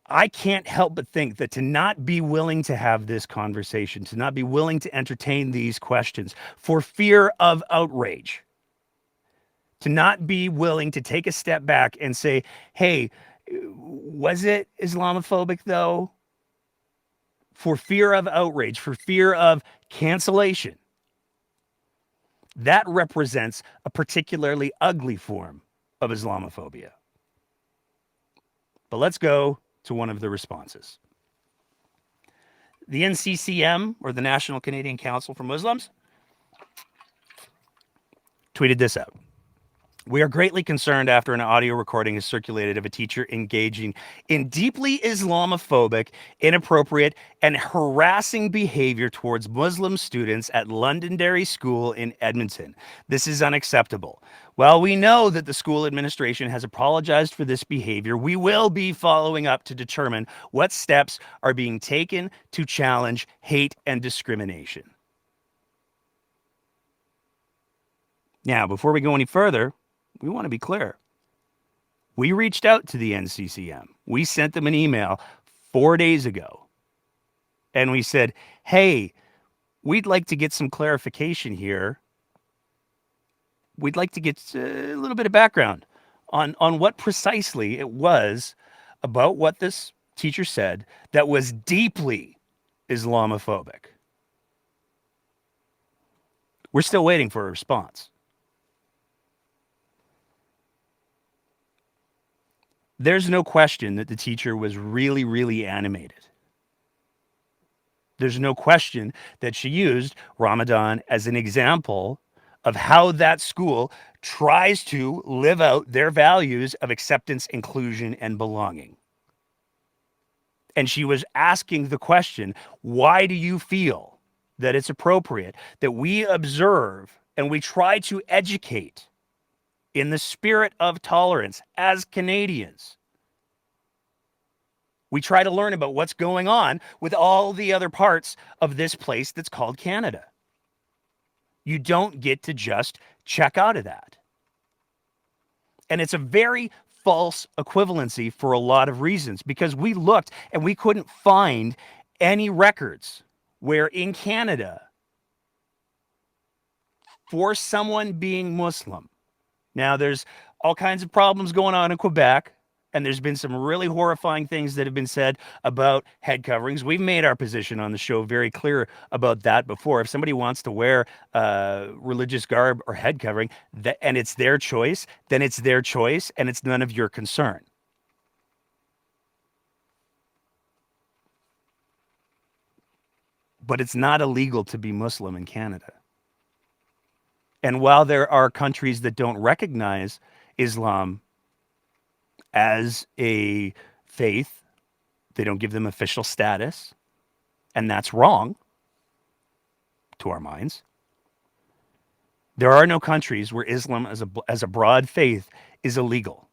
I can't help but think that to not be willing to have this conversation, to not be willing to entertain these questions for fear of outrage, to not be willing to take a step back and say, hey, was it Islamophobic though? For fear of outrage, for fear of cancellation, that represents a particularly ugly form of Islamophobia. But let's go to one of the responses. The NCCM, or the National Canadian Council for Muslims, tweeted this out. We are greatly concerned after an audio recording is circulated of a teacher engaging in deeply Islamophobic, inappropriate, and harassing behavior towards Muslim students at Londonderry School in Edmonton. This is unacceptable. While we know that the school administration has apologized for this behavior, we will be following up to determine what steps are being taken to challenge hate and discrimination. Now, before we go any further, we want to be clear. We reached out to the NCCM. We sent them an email 4 days ago. And we said, hey, we'd like to get some clarification here. We'd like to get a little bit of background on what precisely it was about what this teacher said that was deeply Islamophobic. We're still waiting for a response. There's no question that the teacher was really, really animated. There's no question that she used Ramadan as an example of how that school tries to live out their values of acceptance, inclusion, and belonging. And she was asking the question, why do you feel that it's appropriate that we observe and we try to educate in the spirit of tolerance as Canadians? We try to learn about what's going on with all the other parts of this place that's called Canada. You don't get to just check out of that. And it's a very false equivalency for a lot of reasons, because we looked and we couldn't find any records where in Canada, for someone being Muslim, now there's all kinds of problems going on in Quebec, and there's been some really horrifying things that have been said about head coverings. We've made our position on the show very clear about that before. If somebody wants to wear religious garb or head covering, and it's their choice, then it's their choice, and it's none of your concern. But it's not illegal to be Muslim in Canada. And while there are countries that don't recognize Islam as a faith, they don't give them official status, and that's wrong to our minds. There are no countries where Islam as a broad faith is illegal.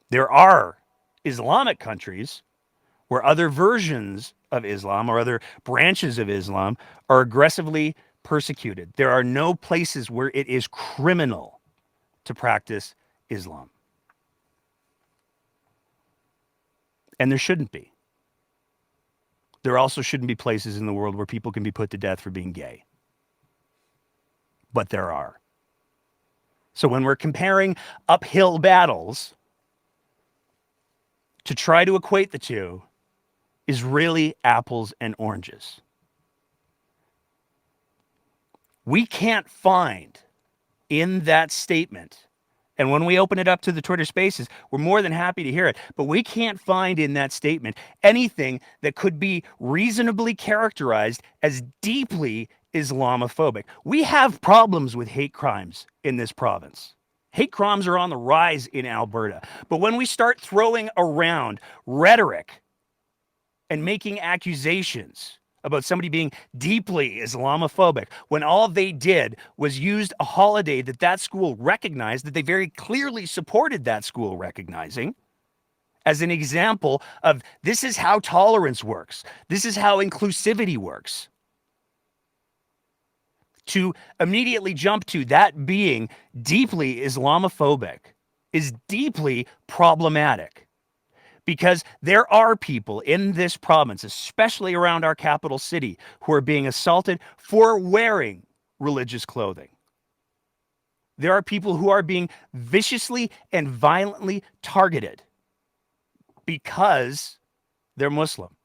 There are Islamic countries where other versions of Islam or other branches of Islam are aggressively persecuted. There are no places where it is criminal to practice Islam. And there shouldn't be. There also shouldn't be places in the world where people can be put to death for being gay. But there are. So when we're comparing uphill battles, to try to equate the two is really apples and oranges. We can't find in that statement, and when we open it up to the Twitter Spaces, we're more than happy to hear it, but we can't find in that statement anything that could be reasonably characterized as deeply Islamophobic. We have problems with hate crimes in this province. Hate crimes are on the rise in Alberta. But when we start throwing around rhetoric and making accusations about somebody being deeply Islamophobic, when all they did was used a holiday that school recognized, that they very clearly supported that school recognizing, as an example of this is how tolerance works. This is how inclusivity works. To immediately jump to that being deeply Islamophobic is deeply problematic. Because there are people in this province, especially around our capital city, who are being assaulted for wearing religious clothing. There are people who are being viciously and violently targeted because they're Muslim.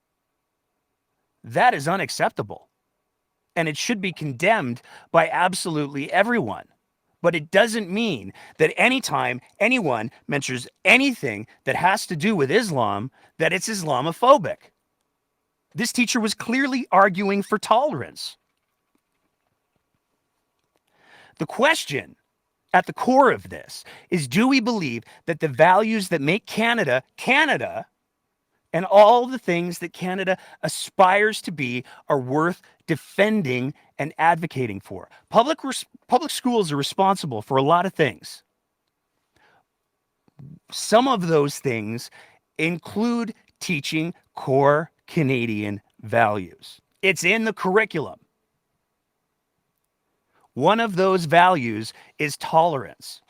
That is unacceptable. And it should be condemned by absolutely everyone. But it doesn't mean that anytime anyone mentions anything that has to do with Islam, that it's Islamophobic. This teacher was clearly arguing for tolerance. The question at the core of this is, do we believe that the values that make Canada, Canada, and all the things that Canada aspires to be are worth defending and advocating for? Public schools are responsible for a lot of things. Some of those things include teaching core Canadian values. It's in the curriculum. One of those values is tolerance.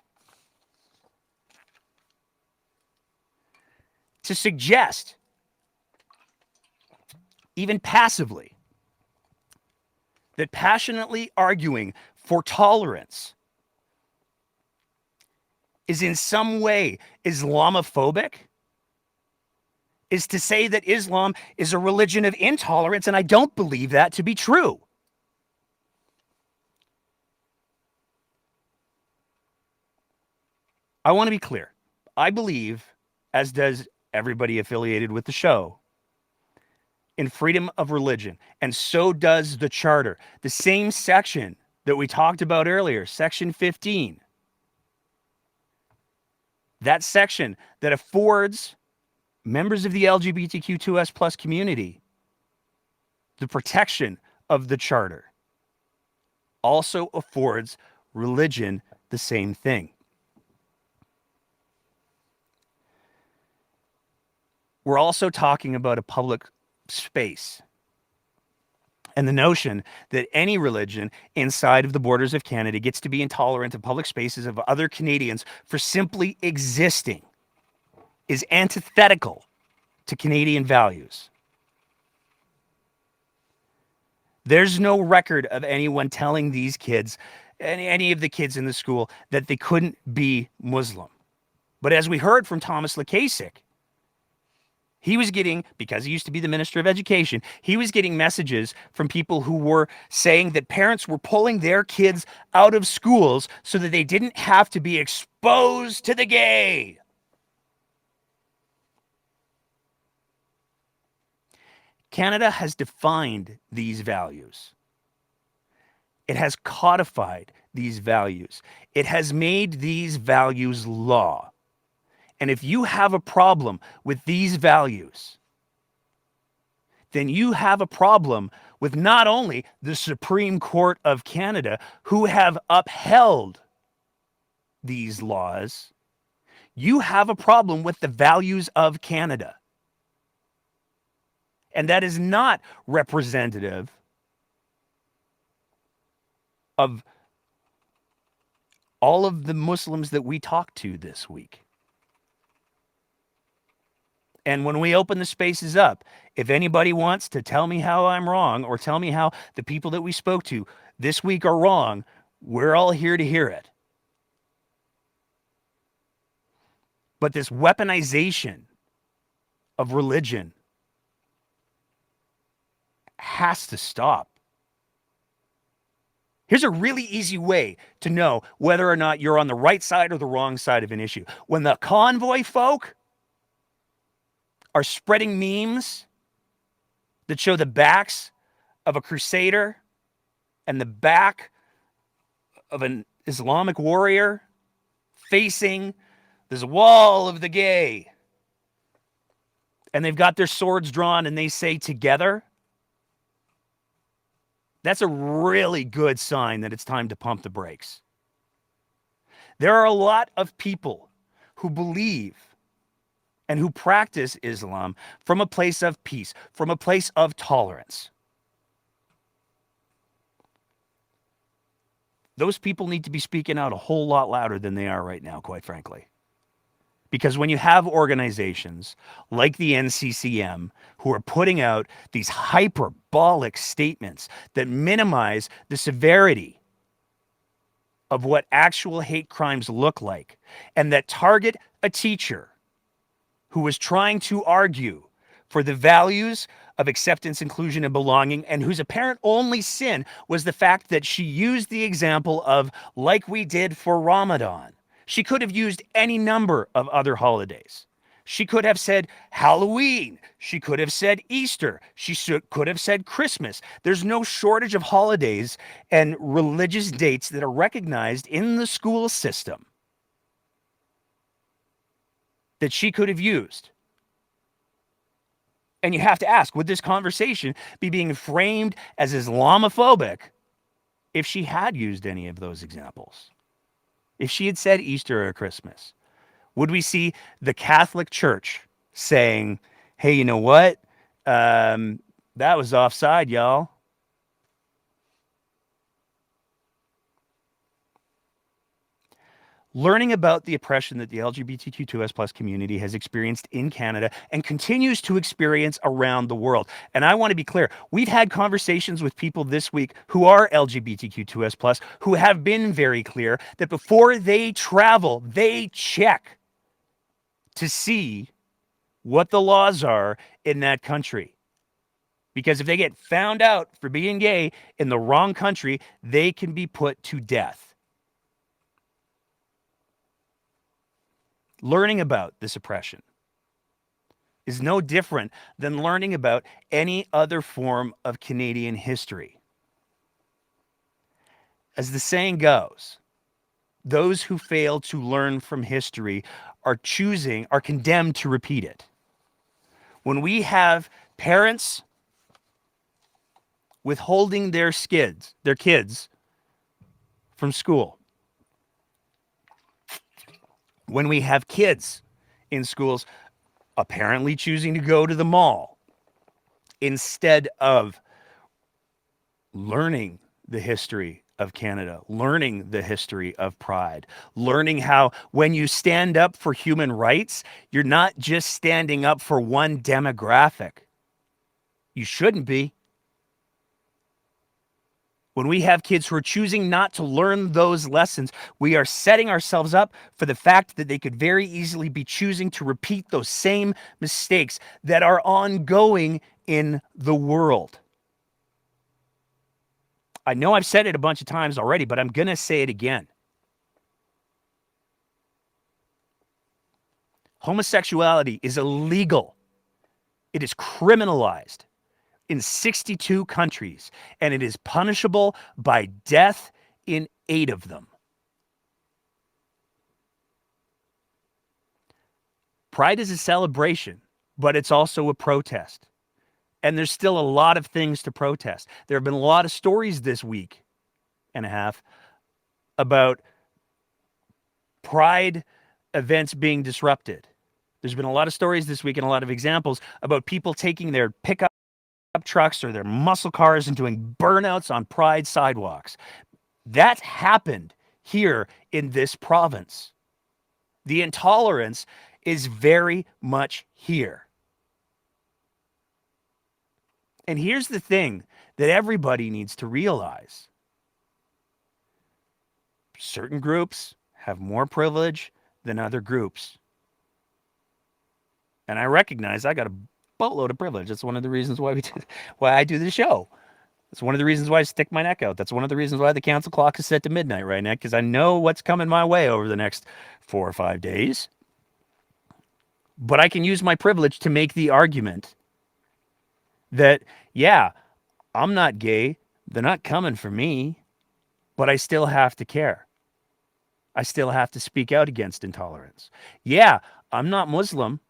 To suggest, even passively, that passionately arguing for tolerance is in some way Islamophobic is to say that Islam is a religion of intolerance, and I don't believe that to be true. I want to be clear. I believe, as does everybody affiliated with the show, in freedom of religion, and so does the Charter. The same section that we talked about earlier, Section 15. That section that affords members of the LGBTQ2S+ community the protection of the Charter also affords religion the same thing. We're also talking about a public space and the notion that any religion inside of the borders of Canada gets to be intolerant of public spaces of other Canadians for simply existing is antithetical to Canadian values. There's no record of anyone telling these kids, any of the kids in the school, that they couldn't be Muslim. But as we heard from Thomas Lukasik, he was getting, because he used to be the Minister of Education, he was getting messages from people who were saying that parents were pulling their kids out of schools so that they didn't have to be exposed to the gay. Canada has defined these values. It has codified these values. It has made these values law. And if you have a problem with these values, then you have a problem with not only the Supreme Court of Canada, who have upheld these laws, you have a problem with the values of Canada. And that is not representative of all of the Muslims that we talked to this week. And when we open the spaces up, if anybody wants to tell me how I'm wrong or tell me how the people that we spoke to this week are wrong, we're all here to hear it. But this weaponization of religion has to stop. Here's a really easy way to know whether or not you're on the right side or the wrong side of an issue. When the convoy folk are spreading memes that show the backs of a crusader and the back of an Islamic warrior facing this wall of the gay, and they've got their swords drawn and they say together, that's a really good sign that it's time to pump the brakes. There are a lot of people who believe and who practice Islam from a place of peace, from a place of tolerance. Those people need to be speaking out a whole lot louder than they are right now, quite frankly. Because when you have organizations like the NCCM who are putting out these hyperbolic statements that minimize the severity of what actual hate crimes look like, and that target a teacher who was trying to argue for the values of acceptance, inclusion, and belonging, and whose apparent only sin was the fact that she used the example of, like we did for Ramadan. She could have used any number of other holidays. She could have said Halloween. She could have said Easter. She could have said Christmas. There's no shortage of holidays and religious dates that are recognized in the school system that she could have used. And you have to ask, would this conversation be being framed as Islamophobic if she had used any of those examples? If she had said Easter or Christmas? Would we see the Catholic Church saying, hey, you know what? That was offside, y'all. Learning about the oppression that the LGBTQ2S+ community has experienced in Canada and continues to experience around the world. And I want to be clear, we've had conversations with people this week who are LGBTQ2S+, who have been very clear that before they travel, they check to see what the laws are in that country. Because if they get found out for being gay in the wrong country, they can be put to death. Learning about this oppression is no different than learning about any other form of Canadian history. As the saying goes, those who fail to learn from history are condemned to repeat it. When we have parents withholding their kids from school, when we have kids in schools apparently choosing to go to the mall instead of learning the history of Canada, learning the history of pride, learning how when you stand up for human rights, you're not just standing up for one demographic. You shouldn't be. when we have kids who are choosing not to learn those lessons, we are setting ourselves up for the fact that they could very easily be choosing to repeat those same mistakes that are ongoing in the world. I know I've said it a bunch of times already, but I'm going to say it again. Homosexuality is illegal. It is criminalized in 62 countries, and it is punishable by death in 8 of them. Pride is a celebration, but it's also a protest. And there's still a lot of things to protest. There have been a lot of stories this week and a half about Pride events being disrupted. There's been a lot of stories this week and a lot of examples about people taking their pickup trucks or their muscle cars and doing burnouts on Pride sidewalks. That happened here in this province. The intolerance is very much here. And here's the thing that everybody needs to realize. Certain groups have more privilege than other groups. And I recognize I got a boatload of privilege. That's one of the reasons why I do the show. That's one of the reasons why I stick my neck out. That's one of the reasons why the council clock is set to midnight right now, because I know what's coming my way over the next 4 or 5 days. But I can use my privilege to make the argument that, yeah, I'm not gay. They're not coming for me, but I still have to care. I still have to speak out against intolerance. Yeah, I'm not Muslim,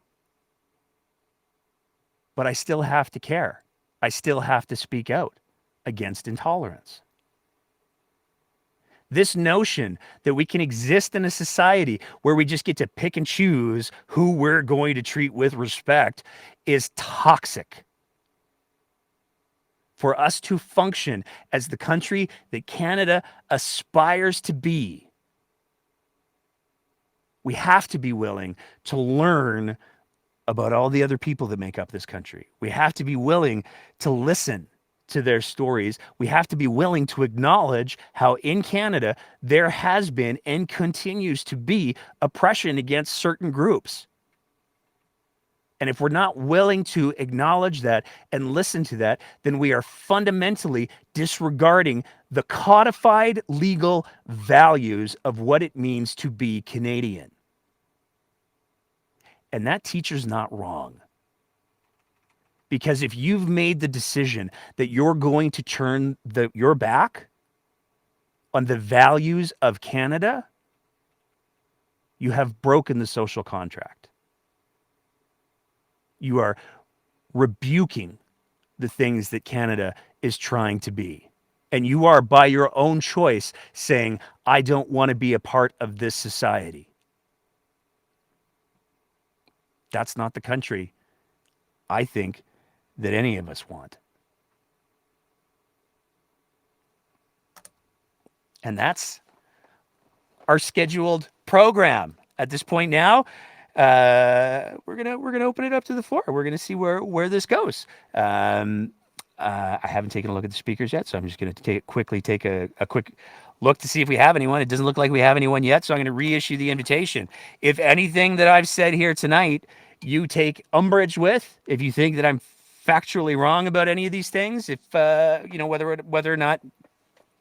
but I still have to care. I still have to speak out against intolerance. This notion that we can exist in a society where we just get to pick and choose who we're going to treat with respect is toxic. For us to function as the country that Canada aspires to be, we have to be willing to learn about all the other people that make up this country. We have to be willing to listen to their stories. We have to be willing to acknowledge how in Canada there has been and continues to be oppression against certain groups. And if we're not willing to acknowledge that and listen to that, then we are fundamentally disregarding the codified legal values of what it means to be Canadian. And that teacher's not wrong. Because if you've made the decision that you're going to turn your back on the values of Canada, you have broken the social contract. You are rebuking the things that Canada is trying to be. And you are, by your own choice, saying, I don't want to be a part of this society. That's not the country, I think, that any of us want. And that's our scheduled program. At this point now, we're gonna open it up to the floor. We're gonna see where this goes. I haven't taken a look at the speakers yet, so I'm just gonna quickly take a quick look to see if we have anyone. It doesn't look like we have anyone yet, so I'm gonna reissue the invitation. If anything that I've said here tonight you take umbrage with, if you think that I'm factually wrong about any of these things, if whether or not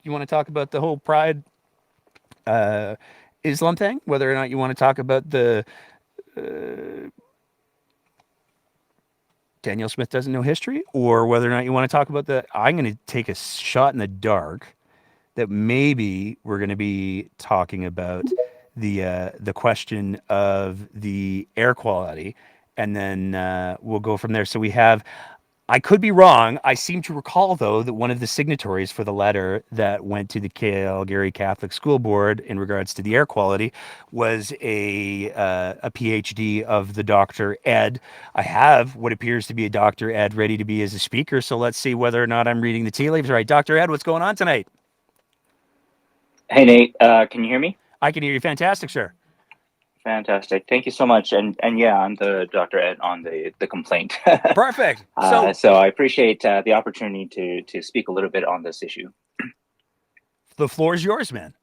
you want to talk about the whole Pride Islam thing, whether or not you want to talk about the Danielle Smith doesn't know history, or whether or not you want to talk about I'm going to take a shot in the dark that maybe we're going to be talking about the question of the air quality, and then we'll go from there. So we have, I could be wrong. I seem to recall, though, that one of the signatories for the letter that went to the Calgary Catholic School Board in regards to the air quality was a PhD of the Dr. Ed. I have what appears to be a Dr. Ed ready to be as a speaker, so let's see whether or not I'm reading the tea leaves right. Dr. Ed, what's going on tonight? Hey, Nate, can you hear me? I can hear you. Fantastic, sir. Fantastic. Thank you so much. And yeah, I'm the Dr. Ed on the complaint. Perfect. So I appreciate the opportunity to speak a little bit on this issue. The floor is yours, man.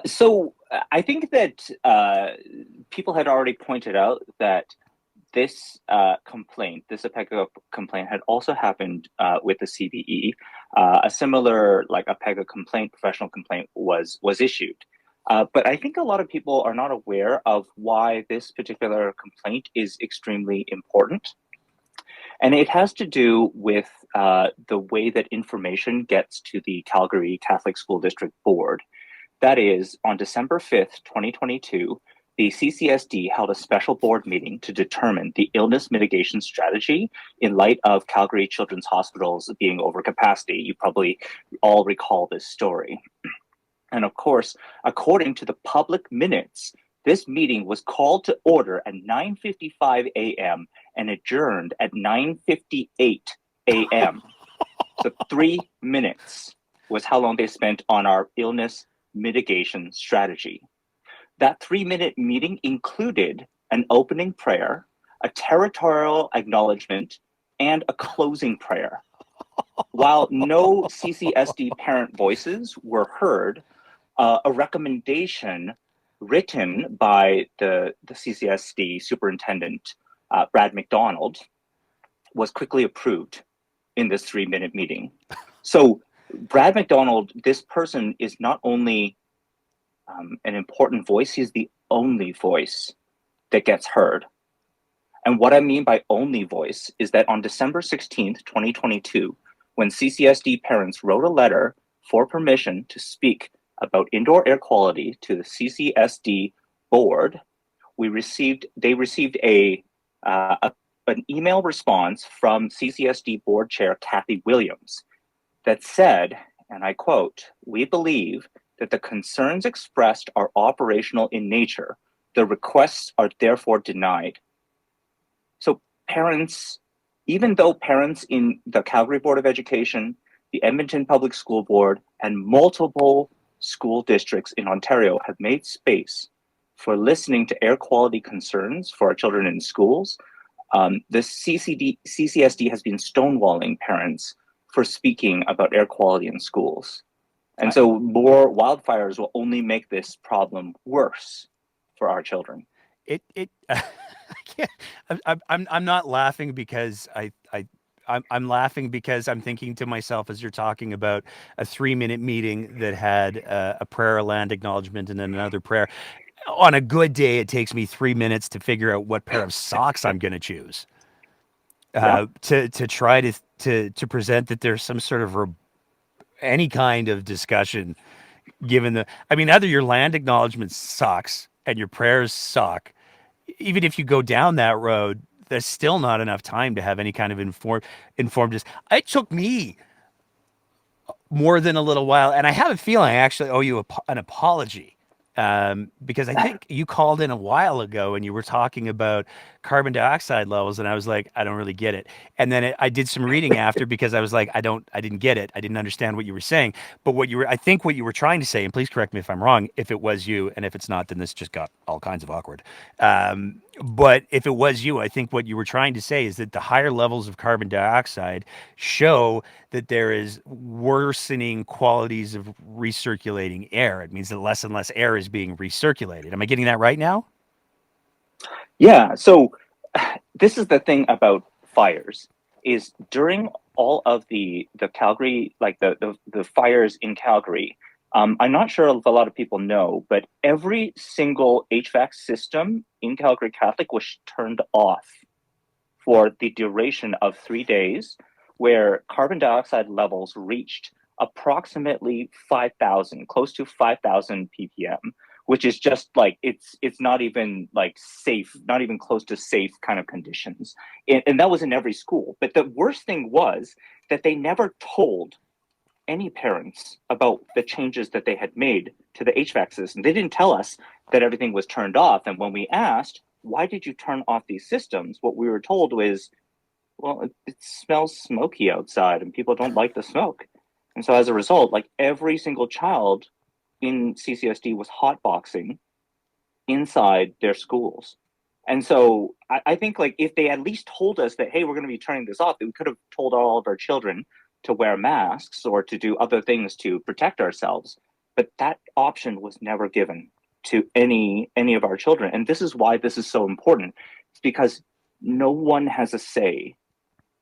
So I think that people had already pointed out that this complaint, this APEGA complaint, had also happened with the CBE. A similar, like APEGA complaint, professional complaint, was issued. But I think a lot of people are not aware of why this particular complaint is extremely important. And it has to do with the way that information gets to the Calgary Catholic School District Board. That is, on December 5th, 2022, the CCSD held a special board meeting to determine the illness mitigation strategy in light of Calgary Children's Hospitals being over capacity. You probably all recall this story. And of course, according to the public minutes, this meeting was called to order at 9:55 a.m. and adjourned at 9:58 a.m. So 3 minutes was how long they spent on our illness mitigation strategy. That 3-minute meeting included an opening prayer, a territorial acknowledgement, and a closing prayer. While no CCSD parent voices were heard, a recommendation written by the CCSD superintendent, Brad McDonald, was quickly approved in this 3-minute meeting. So Brad McDonald, this person is not only an important voice, he's the only voice that gets heard. And what I mean by only voice is that on December 16th, 2022, when CCSD parents wrote a letter for permission to speak about indoor air quality to the CCSD board, they received an email response from CCSD board chair Kathy Williams that said, and I quote, "We believe that the concerns expressed are operational in nature. The requests are therefore denied." So parents, even though parents in the Calgary Board of Education, the Edmonton Public School Board, and multiple school districts in Ontario have made space for listening to air quality concerns for our children in schools, the CCSD has been stonewalling parents for speaking about air quality in schools. And so more wildfires will only make this problem worse for our children. I can't, I'm not laughing because I'm laughing because I'm thinking to myself as you're talking about a 3-minute meeting that had a prayer, a land acknowledgement, and then another prayer. On a good day, it takes me 3 minutes to figure out what pair of socks I'm going to choose. To try to present that there's some sort of any kind of discussion, given either your land acknowledgement sucks and your prayers suck. Even if you go down that road, there's still not enough time to have any kind of informed. It took me more than a little while, and I have a feeling I actually owe you an apology. Because I think you called in a while ago and you were talking about carbon dioxide levels, and I was like, I don't really get it. And then I did some reading after because I was like, I didn't get it. I didn't understand what you were saying. But I think what you were trying to say, and please correct me if I'm wrong, if it was you, and if it's not, then this just got all kinds of awkward. But if it was you, I think what you were trying to say is that the higher levels of carbon dioxide show that there is worsening qualities of recirculating air. It means that less and less air is being recirculated. Am I getting that right now? Yeah. So this is the thing about fires is during all of the Calgary, like the fires in Calgary, I'm not sure if a lot of people know, but every single HVAC system in Calgary Catholic was turned off for the duration of 3 days, where carbon dioxide levels reached approximately 5,000, close to 5,000 ppm, which is just like, it's not even like safe, not even close to safe kind of conditions. And that was in every school. But the worst thing was that they never told any parents about the changes that they had made to the HVAC system. They didn't tell us that everything was turned off. And when we asked, why did you turn off these systems? What we were told was, well, it smells smoky outside and people don't like the smoke. And so as a result, like every single child in CCSD was hotboxing inside their schools. And so I think like if they at least told us that, hey, we're going to be turning this off, we could have told all of our children to wear masks or to do other things to protect ourselves. But that option was never given to any of our children. And this is why this is so important. It's because no one has a say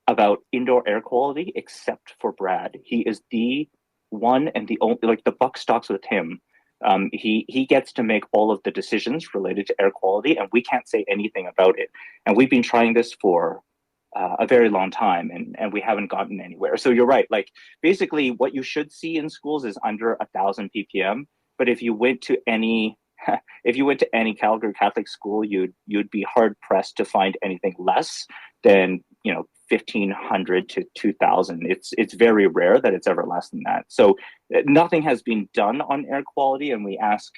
about indoor air quality except for Brad. He is the one and the only, like the buck stops with him. He gets to make all of the decisions related to air quality, and we can't say anything about it. And we've been trying this for a very long time, and we haven't gotten anywhere. So you're right. Like basically, what you should see in schools is under 1,000 ppm. But if you went to any Calgary Catholic school, you'd be hard pressed to find anything less than 1,500 to 2,000. It's very rare that it's ever less than that. So nothing has been done on air quality, and we ask,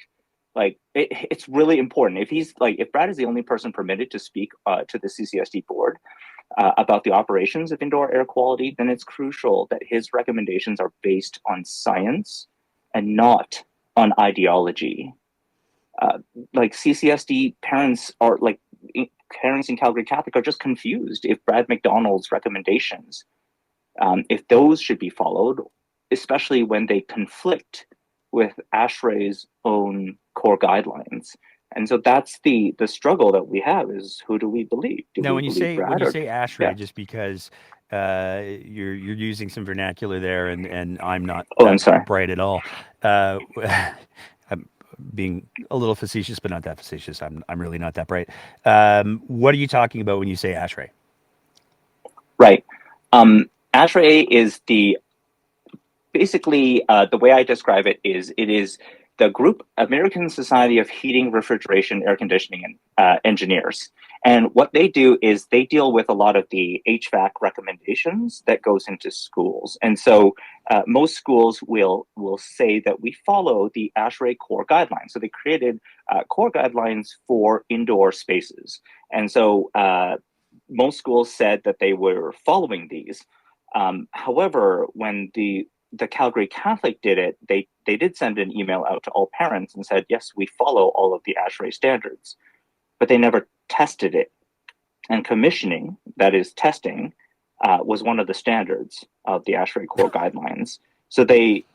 it's really important. If Brad is the only person permitted to speak to the CCSD board about the operations of indoor air quality, then it's crucial that his recommendations are based on science and not on ideology. CCSD parents parents in Calgary Catholic are just confused if Brad McDonald's recommendations, if those should be followed, especially when they conflict with ASHRAE's own core guidelines. And so that's the struggle that we have, is who do we believe? Now, when you say ASHRAE, yeah. just because you're using some vernacular there, and I'm not I'm sorry. bright at all. I'm being a little facetious, but not that facetious. I'm really not that bright. What are you talking about when you say ASHRAE? Right. ASHRAE is basically the way I describe it is the group American Society of Heating, Refrigeration, Air Conditioning Engineers. And what they do is they deal with a lot of the HVAC recommendations that goes into schools. And so most schools will say that we follow the ASHRAE core guidelines. So they created core guidelines for indoor spaces. And so most schools said that they were following these. However, when the Calgary Catholic did it, they did send an email out to all parents and said, yes, we follow all of the ASHRAE standards, but they never tested it. And commissioning, that is testing, was one of the standards of the ASHRAE core guidelines. So they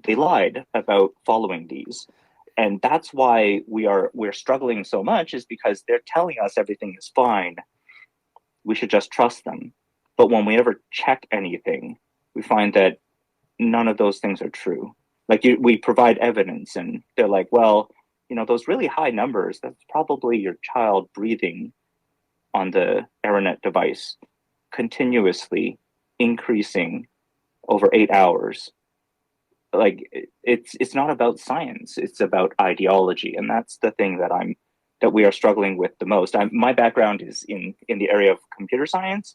lied about following these. And that's why we're struggling so much, is because they're telling us everything is fine. We should just trust them. But when we ever check anything, we find that none of those things are true. We provide evidence, and they're like, well, those really high numbers, that's probably your child breathing on the Aeronet device, continuously increasing over 8 hours. It's not about science, it's about ideology. And that's the thing that we are struggling with the most. My background is in the area of computer science.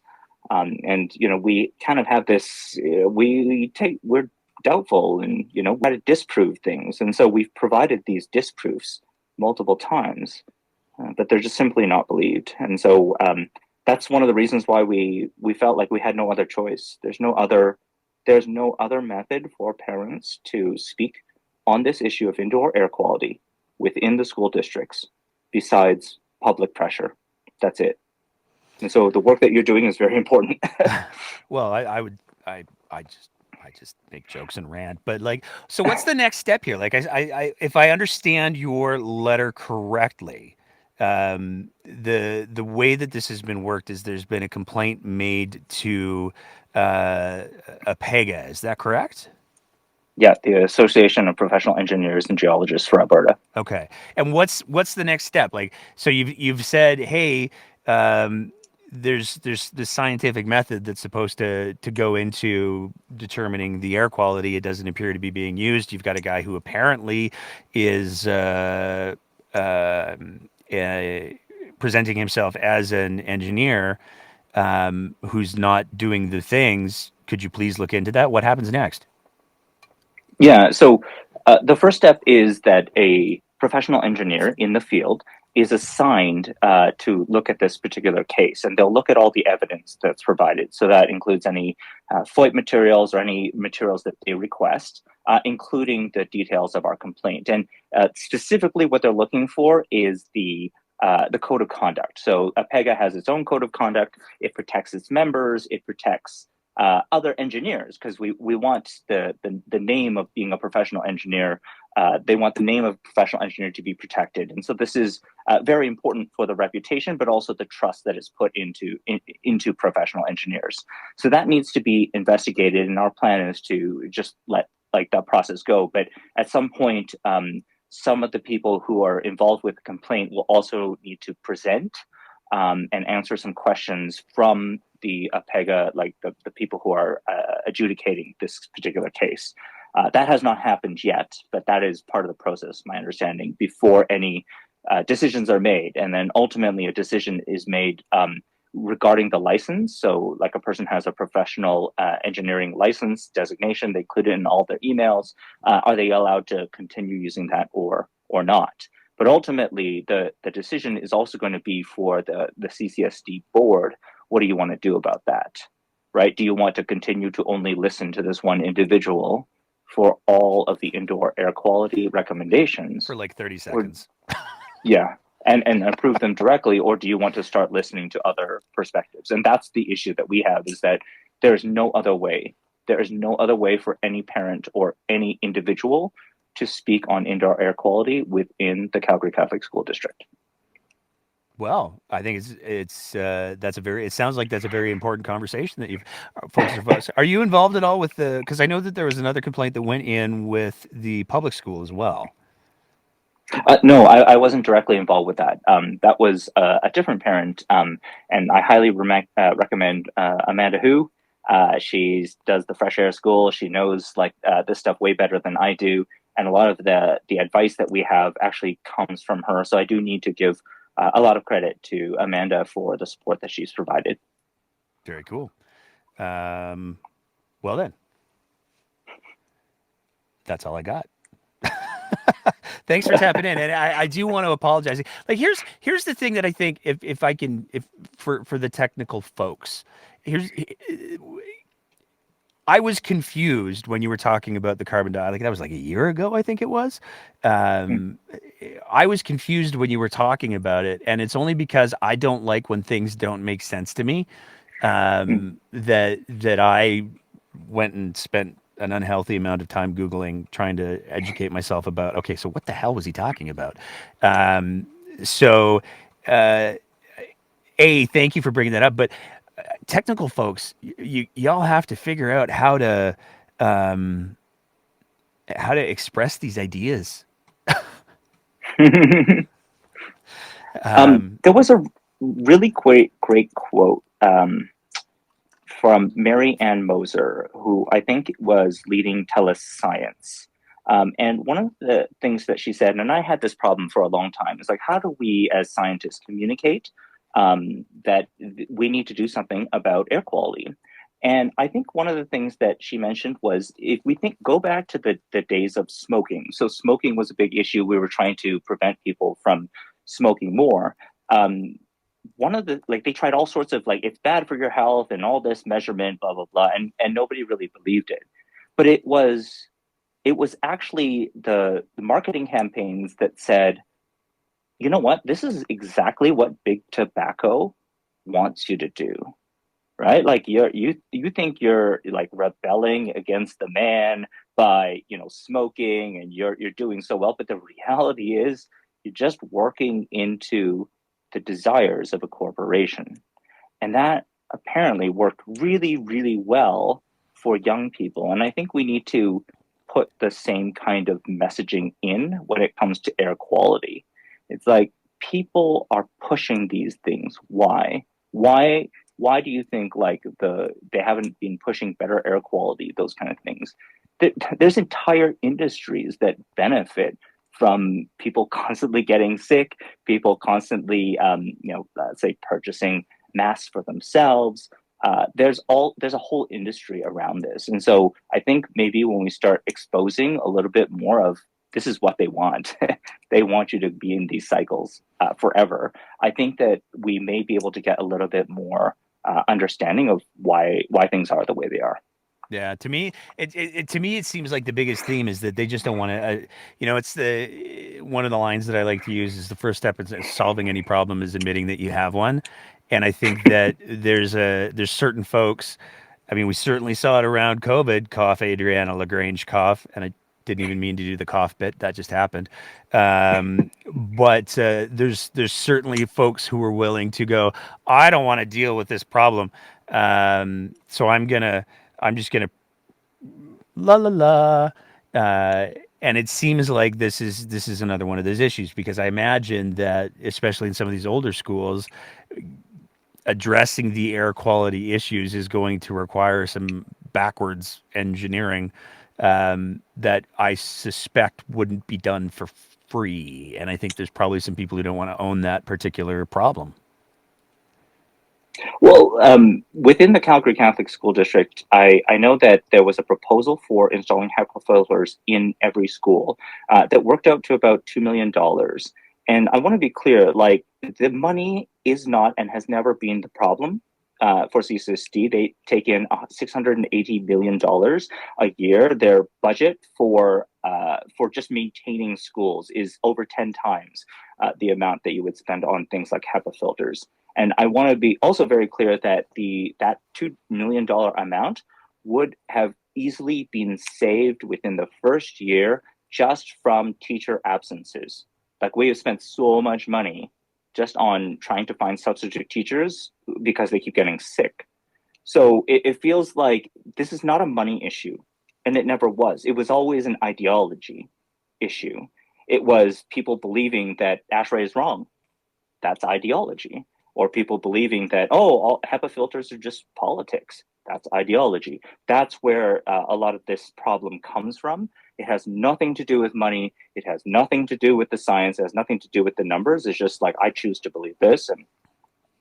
And we kind of have this, we're doubtful, and we try to disprove things. And so we've provided these disproofs multiple times, but they're just simply not believed. And so that's one of the reasons why we felt like we had no other choice. There's no other method for parents to speak on this issue of indoor air quality within the school districts besides public pressure. That's it. And so the work that you're doing is very important. Well, I just make jokes and rant, but so what's the next step here? I if I understand your letter correctly, the way that this has been worked is there's been a complaint made to APEGA. Is that correct? Yeah, the Association of Professional Engineers and Geologists for Alberta. Okay, and what's the next step? So you've said, hey, there's this scientific method that's supposed to go into determining the air quality. It doesn't appear to be being used. You've got a guy who apparently is presenting himself as an engineer who's not doing the things. Could you please look into that? What happens next? Yeah, so the first step is that a professional engineer in the field is assigned to look at this particular case, and they'll look at all the evidence that's provided. So that includes any FOIP materials or any materials that they request, including the details of our complaint. And specifically what they're looking for is the code of conduct. So APEGA has its own code of conduct. It protects its members. It protects other engineers, because we want the name of being a professional engineer. They want the name of professional engineer to be protected, and so this is very important for the reputation, but also the trust that is put into professional engineers. So that needs to be investigated, and our plan is to just let that process go. But at some point, some of the people who are involved with the complaint will also need to present and answer some questions from the APEGA, like the people who are adjudicating this particular case. That has not happened yet, but that is part of the process, my understanding, before any decisions are made. And then ultimately a decision is made regarding the license. So like a person has a professional engineering license designation, they include it in all their emails. Are they allowed to continue using that or not? But ultimately, the decision is also going to be for the CCSD board. What do you want to do about that, right? Do you want to continue to only listen to this one individual for all of the indoor air quality recommendations? For like 30 seconds. Yeah, and approve them directly, or do you want to start listening to other perspectives? And that's the issue that we have, is that there's no other way. There is no other way for any parent or any individual to speak on indoor air quality within the Calgary Catholic School District. Well, I think it sounds like that's a very important conversation that folks are you involved at all with because I know that there was another complaint that went in with the public school as well. No, I wasn't directly involved with that. That was a different parent, and I highly recommend Amanda Hu. She does the Fresh Air School. She knows this stuff way better than I do, and a lot of the advice that we have actually comes from her. So I do need to give a lot of credit to Amanda for the support that she's provided. Very cool. Well then, that's all I got. Thanks for tapping in, and I do want to apologize. Like here's the thing that I think if I can for the technical folks, I was confused when you were talking about the carbon dioxide. Like that was like a year ago, I think it was. I was confused when you were talking about it, and it's only because I don't like when things don't make sense to me. That I went and spent an unhealthy amount of time Googling, trying to educate myself about, okay, so what the hell was he talking about? Thank you for bringing that up. But technical folks, y'all have to figure out how to express these ideas. There was a really great quote from Mary Ann Moser, who I think was leading TELUS Science. And one of the things that she said, and I had this problem for a long time, is like, how do we as scientists communicate that we need to do something about air quality? And I think one of the things that she mentioned was, if we go back to the days of smoking. So smoking was a big issue. We were trying to prevent people from smoking more. One of they tried all sorts of it's bad for your health and all this measurement, blah, blah, blah. And nobody really believed it. But it was actually the marketing campaigns that said, you know what, this is exactly what big tobacco wants you to do. Right? Like you think you're like rebelling against the man by, smoking, and you're doing so well. But the reality is you're just working into the desires of a corporation. And that apparently worked really, really well for young people. And I think we need to put the same kind of messaging in when it comes to air quality. It's like people are pushing these things. Why do you think they haven't been pushing better air quality, those kind of things? There's entire industries that benefit from people constantly getting sick, people constantly, say purchasing masks for themselves. There's a whole industry around this. And so I think maybe when we start exposing a little bit more of, this is what they want. They want you to be in these cycles forever. I think that we may be able to get a little bit more understanding of why things are the way they are. Yeah, to me, it seems like the biggest theme is that they just don't want to. It's one of the lines that I like to use is the first step in solving any problem is admitting that you have one, and I think that there's certain folks I mean, we certainly saw it around COVID. Cough, Adriana Lagrange cough, and I didn't even mean to do the cough bit. That just happened. But there's certainly folks who are willing to go, I don't want to deal with this problem. So I'm just gonna la la la. Uh, and it seems like this is another one of those issues, because I imagine that, especially in some of these older schools, addressing the air quality issues is going to require some backwards engineering that I suspect wouldn't be done for free. And I think there's probably some people who don't want to own that particular problem. Well, within the Calgary Catholic School District, I know that there was a proposal for installing HEPA filters in every school that worked out to about $2 million. And I want to be clear, like, the money is not and has never been the problem for CCSD. They take in $680 million a year. Their budget for just maintaining schools is over 10 times the amount that you would spend on things like HEPA filters. And I want to be also very clear that that $2 million amount would have easily been saved within the first year just from teacher absences. Like, we have spent so much money just on trying to find substitute teachers because they keep getting sick. So it feels like this is not a money issue, and it never was. It was always an ideology issue. It was people believing that ASHRAE is wrong. That's ideology. Or people believing that, all HEPA filters are just politics. That's ideology. That's where a lot of this problem comes from. It has nothing to do with money. It has nothing to do with the science. It has nothing to do with the numbers. It's just like, I choose to believe this, and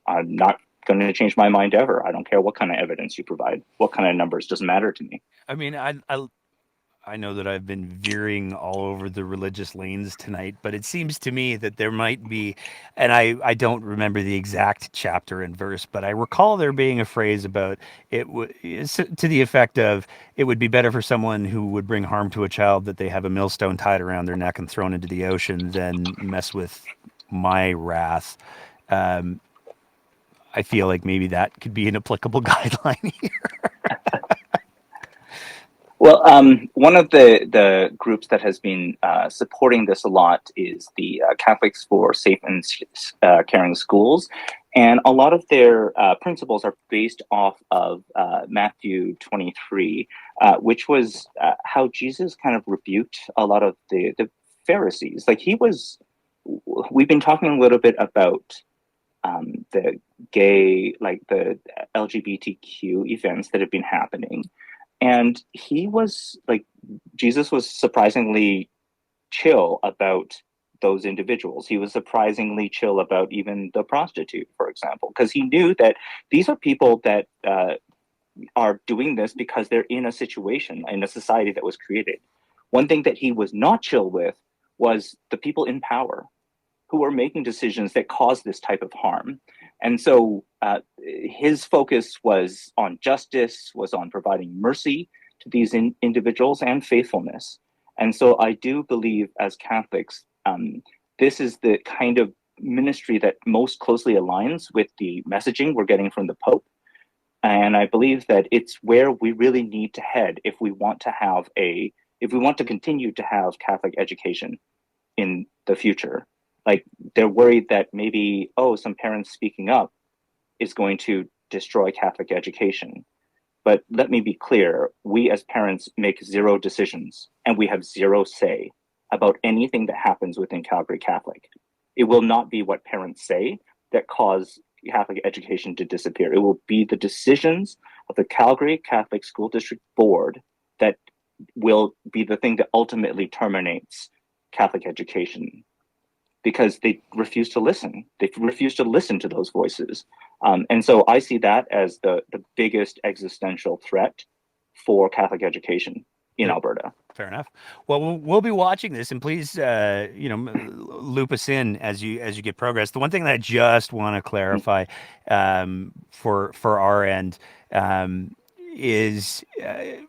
I'm not going to change my mind ever. I don't care what kind of evidence you provide. What kind of numbers doesn't matter to me. I mean, I know that I've been veering all over the religious lanes tonight, but it seems to me that there might be, and I don't remember the exact chapter and verse, but I recall there being a phrase about it to the effect of, it would be better for someone who would bring harm to a child that they have a millstone tied around their neck and thrown into the ocean than mess with my wrath. I feel like maybe that could be an applicable guideline here. Well, one of the groups that has been supporting this a lot is the Catholics for Safe and Caring Schools. And a lot of their principles are based off of Matthew 23, which was how Jesus kind of rebuked a lot of the Pharisees. Like, we've been talking a little bit about the gay, like the LGBTQ events that have been happening. And Jesus was surprisingly chill about those individuals. He was surprisingly chill about even the prostitute, for example, because he knew that these are people that are doing this because they're in a situation, in a society that was created. One thing that he was not chill with was the people in power who are making decisions that cause this type of harm. And so his focus was on justice, was on providing mercy to these individuals, and faithfulness. And so I do believe, as Catholics, this is the kind of ministry that most closely aligns with the messaging we're getting from the Pope. And I believe that it's where we really need to head if we want to continue to have Catholic education in the future. Like, they're worried that maybe, some parents speaking up is going to destroy Catholic education. But let me be clear, we as parents make zero decisions, and we have zero say about anything that happens within Calgary Catholic. It will not be what parents say that cause Catholic education to disappear. It will be the decisions of the Calgary Catholic School District Board that will be the thing that ultimately terminates Catholic education, because they refuse to listen. They refuse to listen to those voices. And so I see that as the biggest existential threat for Catholic education in Alberta. Fair enough. Well, we'll be watching this, and please, loop us in as you get progress. The one thing that I just want to clarify for our end is I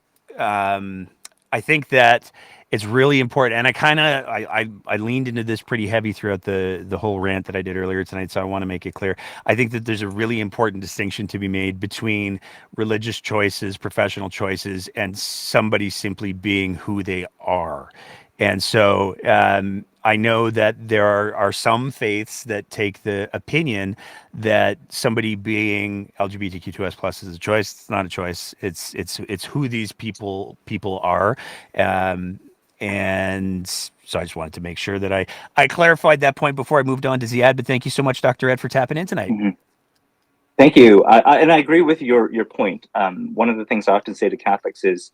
think that it's really important. And I leaned into this pretty heavy throughout the whole rant that I did earlier tonight, so I want to make it clear. I think that there's a really important distinction to be made between religious choices, professional choices, and somebody simply being who they are. And so I know that there are some faiths that take the opinion that somebody being LGBTQ2S plus is a choice. It's not a choice. It's who these people are. And so I just wanted to make sure that I clarified that point before I moved on to Ziad. But thank you so much, Dr. Ed, for tapping in tonight. Mhm. Thank you. And I agree with your point. One of the things I often say to Catholics is,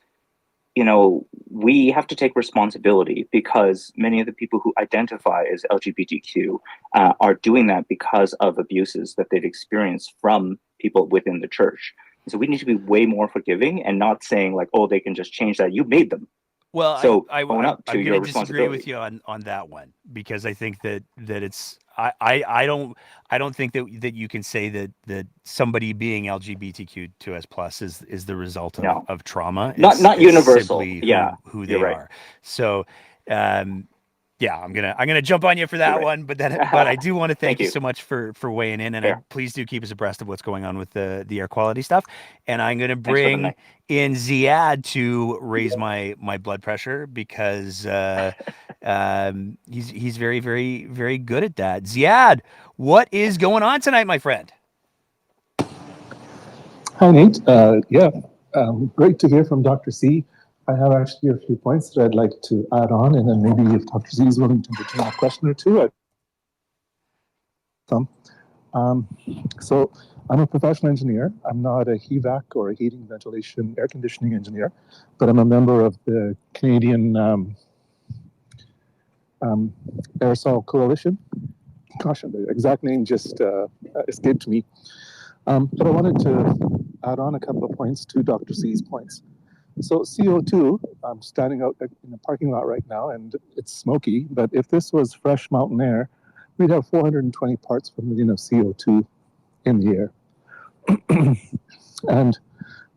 we have to take responsibility because many of the people who identify as LGBTQ are doing that because of abuses that they've experienced from people within the church. So we need to be way more forgiving and not saying like, oh, they can just change that. You made them. Well, So I'm going to disagree with you on that one because I think that it's I don't think that you can say that somebody being LGBTQ2S plus is the result of trauma. Not universal. Simply who they are. So yeah, I'm gonna jump on you for that one, but I do want to thank you so much for weighing in, and please do keep us abreast of what's going on with the air quality stuff. And I'm gonna bring in Ziad to raise my blood pressure because he's very, very, very good at that. Ziad, what is going on tonight, my friend? Hi, Nate. Great to hear from Dr. C. I have actually a few points that I'd like to add on, and then maybe if Dr. Z is willing to entertain a question or two. So I'm a professional engineer. I'm not a HVAC or a heating, ventilation, air conditioning engineer, but I'm a member of the Canadian Aerosol Coalition. Gosh, the exact name just escaped me. But I wanted to add on a couple of points to Dr. C's points. So CO2, I'm standing out in the parking lot right now and it's smoky, but if this was fresh mountain air, we'd have 420 parts per million of CO2 in the air. And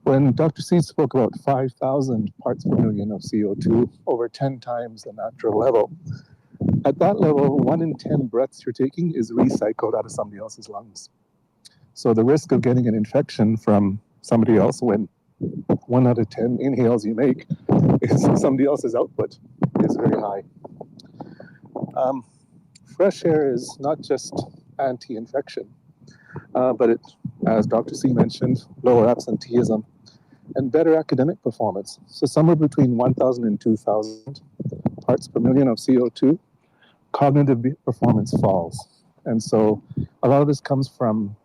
when Dr. C spoke about 5,000 parts per million of CO2, over 10 times the natural level, at that level, 1 in 10 breaths you're taking is recycled out of somebody else's lungs. So the risk of getting an infection from somebody else when 1 out of 10 inhales you make is somebody else's output is very high. Fresh air is not just anti-infection, but it, as Dr. C mentioned, lower absenteeism and better academic performance. So somewhere between 1,000 and 2,000 parts per million of CO2, cognitive performance falls. And so a lot of this comes from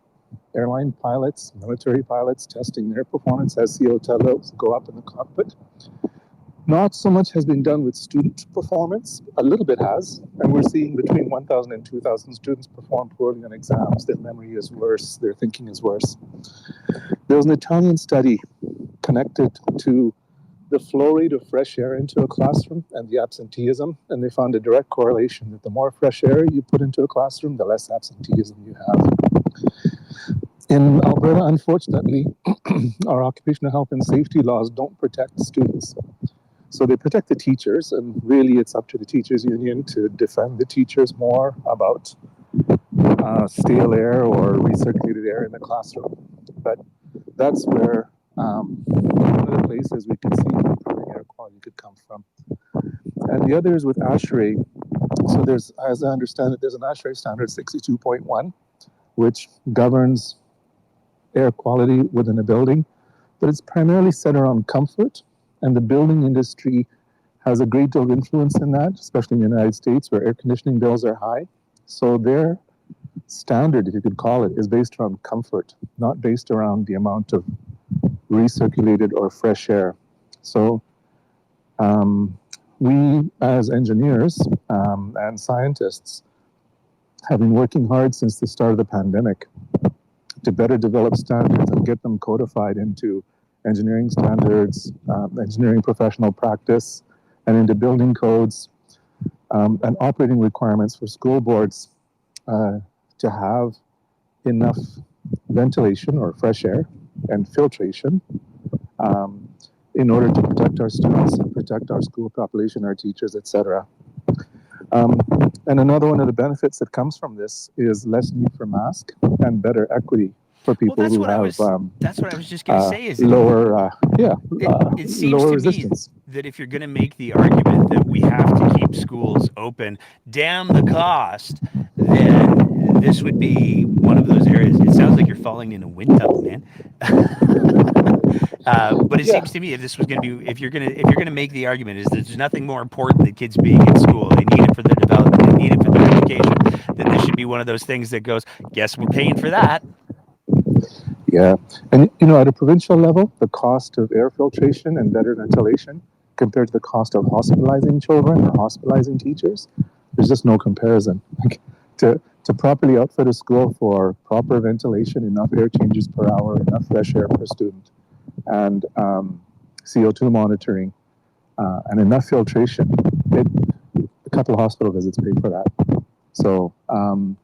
airline pilots, military pilots testing their performance as CO2 levels go up in the cockpit. Not so much has been done with student performance. A little bit has, and we're seeing between 1,000 and 2,000 students perform poorly on exams. Their memory is worse, their thinking is worse. There was an Italian study connected to the flow rate of fresh air into a classroom and the absenteeism, and they found a direct correlation that the more fresh air you put into a classroom, the less absenteeism you have. In Alberta, unfortunately, our occupational health and safety laws don't protect students. So they protect the teachers, and really it's up to the teachers union to defend the teachers more about stale air or recirculated air in the classroom. But that's where one of the places we could see improving air quality could come from. And the other is with ASHRAE. So there's, as I understand it, there's an ASHRAE standard 62.1, which governs air quality within a building, but it's primarily centered on comfort, and the building industry has a great deal of influence in that, especially in the United States where air conditioning bills are high. So their standard, if you could call it, is based around comfort, not based around the amount of recirculated or fresh air. So we as engineers and scientists have been working hard since the start of the pandemic to better develop standards and get them codified into engineering standards, engineering professional practice, and into building codes and operating requirements for school boards to have enough ventilation or fresh air and filtration in order to protect our students and protect our school population, our teachers, etc. And another one of the benefits that comes from this is less need for mask and better equity for people that's who what have that's what I was just going to say. Is lower, it seems lower to resistance. me that if you're going to make the argument that we have to keep schools open, damn the cost, then this would be one of those areas. It sounds like you're falling in a wind tunnel, man. But it Yeah. seems to me if this was going to be, if you're going to make the argument is that there's nothing more important than kids being in school. They need it for their development. They need it for their education. Then this should be one of those things that goes, guess we're paying for that. Yeah, and at a provincial level, the cost of air filtration and better ventilation compared to the cost of hospitalizing children or hospitalizing teachers, there's just no comparison. Like, to properly outfit a school for proper ventilation, enough air changes per hour, enough fresh air per student, and CO2 monitoring, and enough filtration, a couple of hospital visits pay for that. So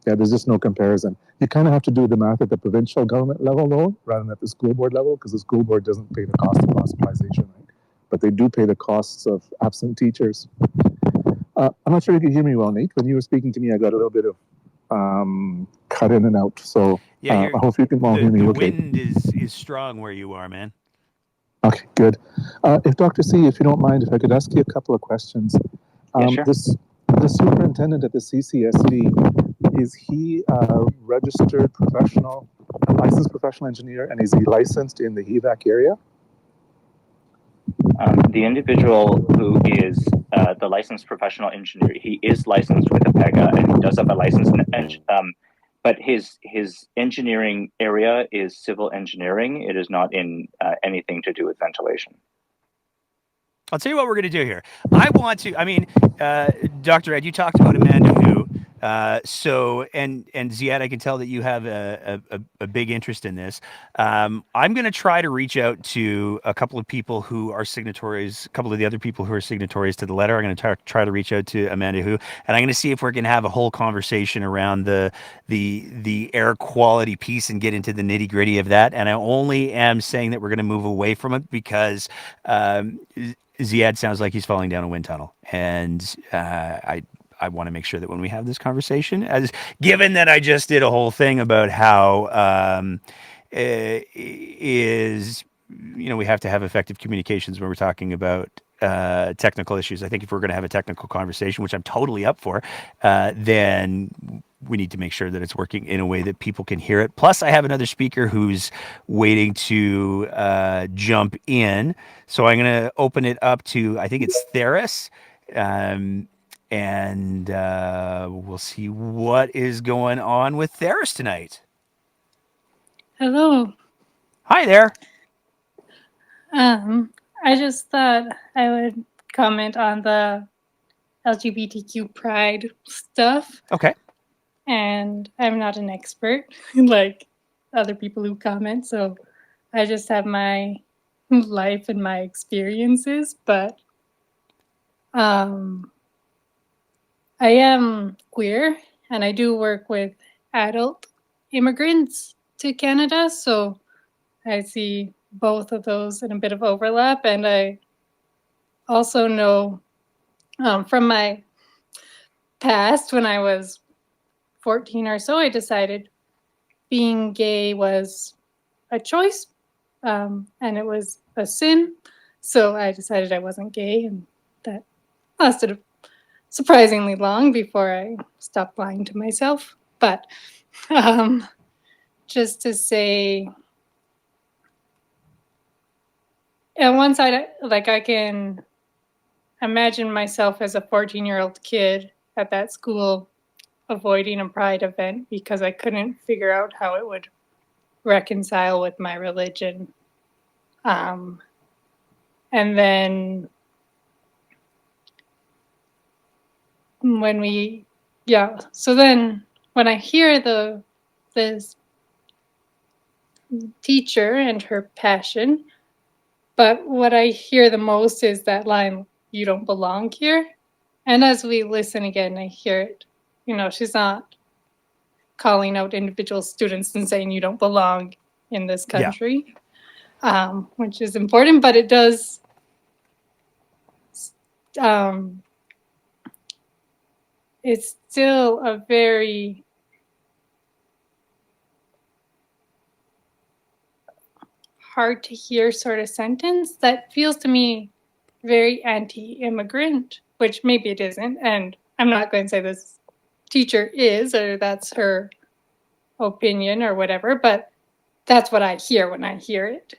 there's just no comparison. You kind of have to do the math at the provincial government level, though, rather than at the school board level, because the school board doesn't pay the cost of hospitalization, right? But they do pay the costs of absent teachers. I'm not sure if you can hear me well, Nate. When you were speaking to me, I got a little bit of cut in and out. So I hope you can all hear me okay. The wind is strong where you are, man. Okay, good. If Dr. C, if you don't mind, if I could ask you a couple of questions. Sure. The superintendent at the CCSD, is he a registered professional, a licensed professional engineer, and is he licensed in the HEVAC area? The individual who is the licensed professional engineer, he is licensed with APEGA and he does have a license, but his engineering area is civil engineering. It is not in anything to do with ventilation. I'll tell you what we're going to do here. Dr. Ed, you talked about Amanda Hu. And Ziad, I can tell that you have a big interest in this. I'm going to try to reach out to a couple of people who are signatories, a couple of the other people who are signatories to the letter. I'm going to try to reach out to Amanda Hu, and I'm going to see if we're going to have a whole conversation around the air quality piece and get into the nitty gritty of that. And I only am saying that we're going to move away from it because Ziad sounds like he's falling down a wind tunnel, and I want to make sure that when we have this conversation, given that I just did a whole thing about how we have to have effective communications when we're talking about technical issues. I think if we're going to have a technical conversation, which I'm totally up for, then we need to make sure that it's working in a way that people can hear it. Plus, I have another speaker who's waiting to jump in. So I'm going to open it up to, I think it's Theris. And we'll see what is going on with Theris tonight. Hello. Hi there. I just thought I would comment on the LGBTQ pride stuff. Okay. And I'm not an expert like other people who comment, so I just have my life and my experiences, but I am queer and I do work with adult immigrants to Canada, so I see both of those in a bit of overlap. And I also know from my past, when I was 14 or so, I decided being gay was a choice and it was a sin. So I decided I wasn't gay, and that lasted surprisingly long before I stopped lying to myself. But just to say, on one side, like, I can imagine myself as a 14-year-old kid at that school avoiding a pride event because I couldn't figure out how it would reconcile with my religion. And then when when I hear this teacher and her passion, but what I hear the most is that line, "You don't belong here." And as we listen again, I hear it. She's not calling out individual students and saying you don't belong in this country. which is important, but it does it's still a very hard to hear sort of sentence that feels to me very anti-immigrant, which maybe it isn't. And I'm not going to say this teacher is, or that's her opinion or whatever, but that's what I hear when I hear it.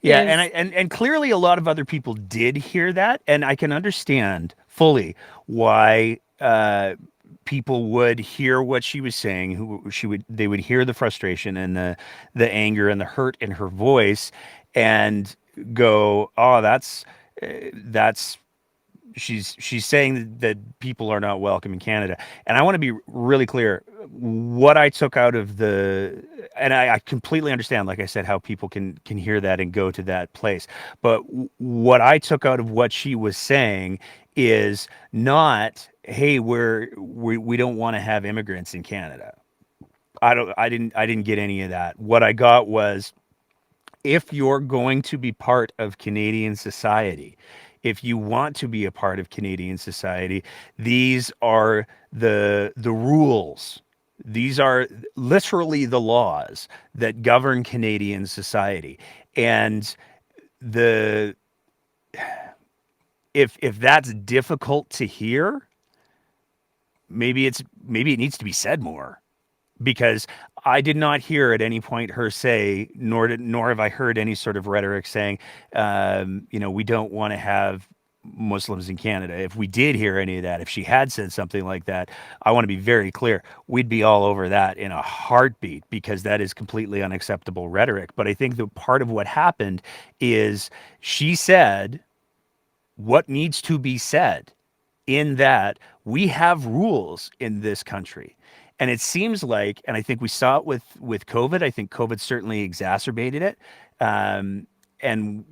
Yeah, is- and clearly a lot of other people did hear that, and I can understand fully why people would hear what she was saying. They would hear the frustration and the anger and the hurt in her voice, and go, "Oh, that's she's saying that people are not welcome in Canada." And I want to be really clear. What I took out of and I completely understand, like I said, how people can hear that and go to that place. But what I took out of what she was saying is not, "Hey, we don't want to have immigrants in Canada." I didn't get any of that. What I got was, if you're going to be part of Canadian society, if you want to be a part of Canadian society, these are the rules. These are literally the laws that govern Canadian society. And the if that's difficult to hear, maybe it needs to be said more, because I did not hear at any point her say, nor have I heard any sort of rhetoric saying, we don't want to have Muslims in Canada. If we did hear any of that, if she had said something like that, I want to be very clear, we'd be all over that in a heartbeat, because that is completely unacceptable rhetoric. But I think the part of what happened is she said what needs to be said, in that we have rules in this country. And it seems like, and I think we saw it with COVID, I think COVID certainly exacerbated it. And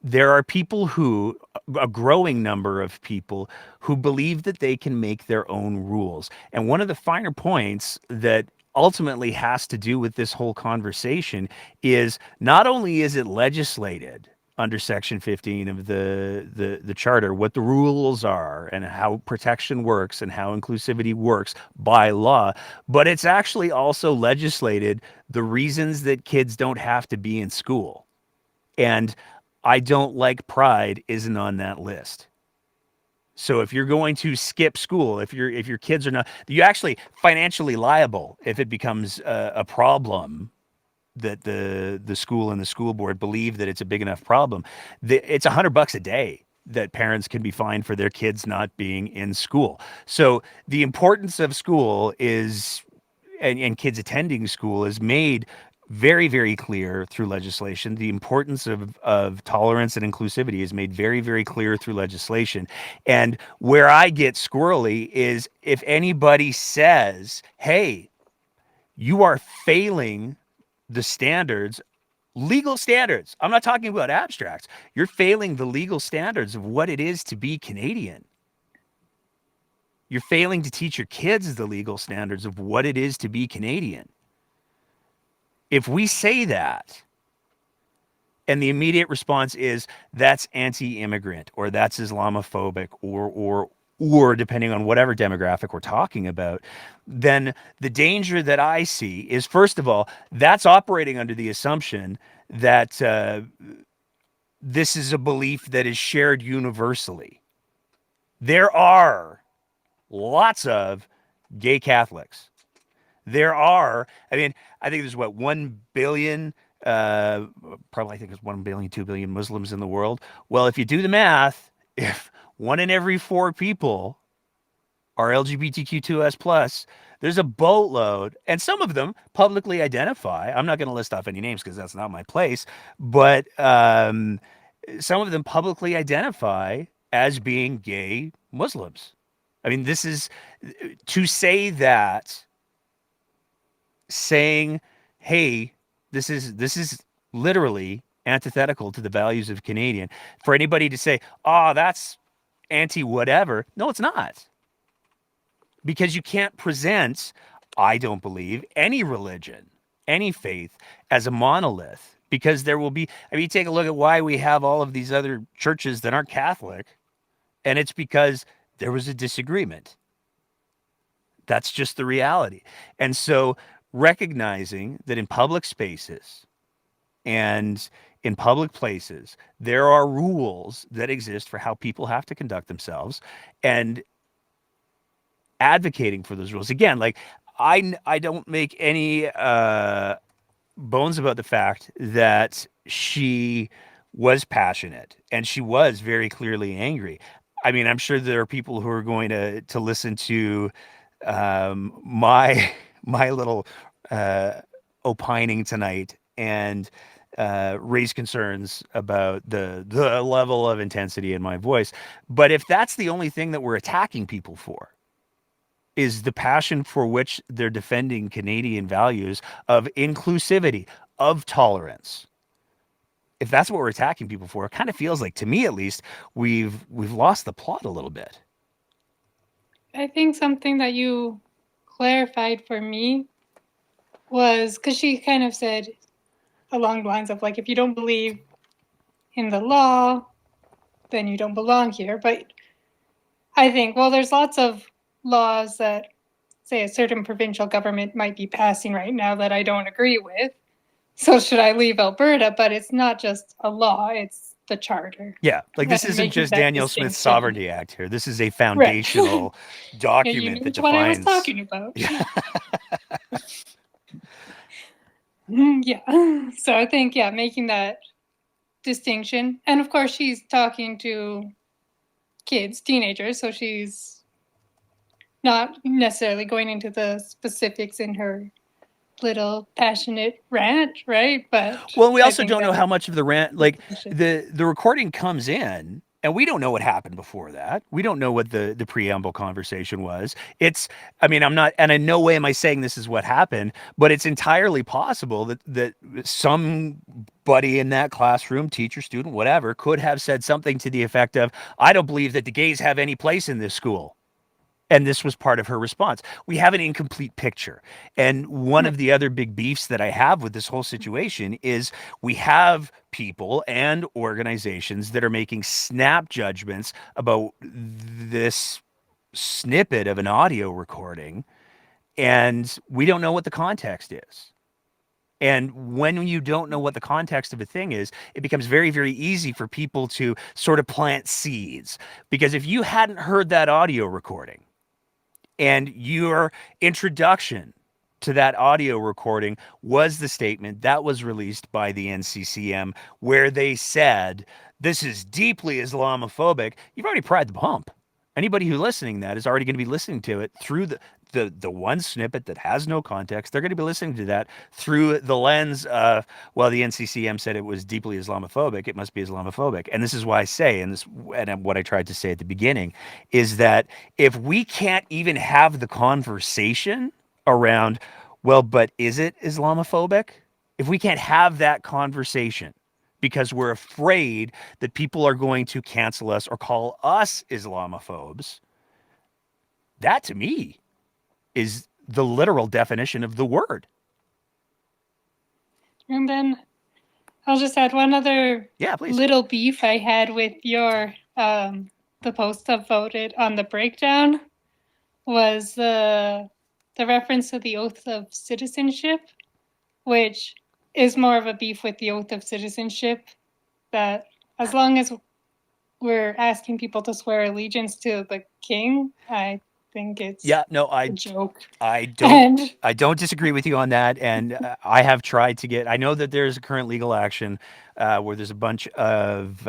there are people a growing number of people who believe that they can make their own rules. And one of the finer points that ultimately has to do with this whole conversation is, not only is it legislated under Section 15 of the Charter, what the rules are and how protection works and how inclusivity works by law, but it's actually also legislated the reasons that kids don't have to be in school. And I don't like pride isn't on that list. So if you're going to skip school, if your kids are not, you're actually financially liable if it becomes a problem that the school and the school board believe that it's a big enough problem. It's $100 a day that parents can be fined for their kids not being in school. So the importance of school is, and kids attending school, is made very, very clear through legislation. The importance of tolerance and inclusivity is made very, very clear through legislation. And where I get squirrely is if anybody says, "Hey, you are failing the standards," legal standards. I'm not talking about abstracts. You're failing the legal standards of what it is to be Canadian. You're failing to teach your kids the legal standards of what it is to be Canadian. If we say that, and the immediate response is, "That's anti-immigrant," or "That's Islamophobic," or depending on whatever demographic we're talking about, then the danger that I see is, first of all, that's operating under the assumption that this is a belief that is shared universally. There are lots of gay Catholics. There are, I think there's 1 billion, probably I think it's 1 billion, 2 billion Muslims in the world. Well, if you do the math, if 1 in every 4 people are LGBTQ2S+, there's a boatload, and some of them publicly identify. I'm not going to list off any names because that's not my place, but some of them publicly identify as being gay Muslims. I mean, this is, to say that, saying, "Hey, this is literally antithetical to the values of Canadian." For anybody to say, "Oh, that's anti-whatever," no, it's not. Because you can't present, I don't believe, any religion, any faith as a monolith. because there will be, I mean, take a look at why we have all of these other churches that aren't Catholic, and it's because there was a disagreement. That's just the reality. And so recognizing that in public spaces and in public places, there are rules that exist for how people have to conduct themselves, and advocating for those rules. Again, like I don't make any bones about the fact that she was passionate and she was very clearly angry. I mean, I'm sure there are people who are going to listen to my my little opining tonight and raise concerns about the level of intensity in my voice. But if that's the only thing that we're attacking people for, is the passion for which they're defending Canadian values of inclusivity, of tolerance. If that's what we're attacking people for, it kind of feels like, to me at least, we've lost the plot a little bit. I think something that you clarified for me was because she kind of said along the lines of like, if you don't believe in the law, then you don't belong here. But I think, well, there's lots of laws that say a certain provincial government might be passing right now that I don't agree with. So should I leave Alberta? But it's not just a law, it's the charter. Yeah, like this And isn't making just that Danielle Smith's distinction. Sovereignty Act here. This is a Right. foundational Yeah, you document knew that which one I was defines. talking about. Yeah. Yeah. So I think, yeah, making that distinction. And of course, she's talking to kids, teenagers, so she's not necessarily going into the specifics in her little passionate rant, right? But Well, we I also think don't know that how much of the rant, like distinction. the recording comes in, and we don't know what happened before that. We don't know what the preamble conversation was. It's, I mean, I'm not, and in no way am I saying this is what happened, but it's entirely possible that somebody in that classroom, teacher, student, whatever, could have said something to the effect of, "I don't believe that the gays have any place in this school." And this was part of her response. We have an incomplete picture. And one of the other big beefs that I have with this whole situation is we have people and organizations that are making snap judgments about this snippet of an audio recording, and we don't know what the context is. And when you don't know what the context of a thing is, it becomes very, very easy for people to sort of plant seeds. Because if you hadn't heard that audio recording, and your introduction to that audio recording was the statement that was released by the NCCM, where they said, "This is deeply Islamophobic," you've already pried the pump. Anybody who's listening to that is already going to be listening to it through the one snippet that has no context. They're going to be listening to that through the lens of, well, the NCCM said it was deeply Islamophobic, it must be Islamophobic. And this is why I say, and what I tried to say at the beginning, is that if we can't even have the conversation around, well, but is it Islamophobic? If we can't have that conversation because we're afraid that people are going to cancel us or call us Islamophobes, that to me is the literal definition of the word. And then I'll just add one other little beef I had with your the post that voted on the breakdown was the reference to the oath of citizenship, which is more of a beef with the oath of citizenship, that as long as we're asking people to swear allegiance to the king, I think it's a joke. I don't disagree with you on that, and I have tried to get. I know that there's a current legal action where there's a bunch of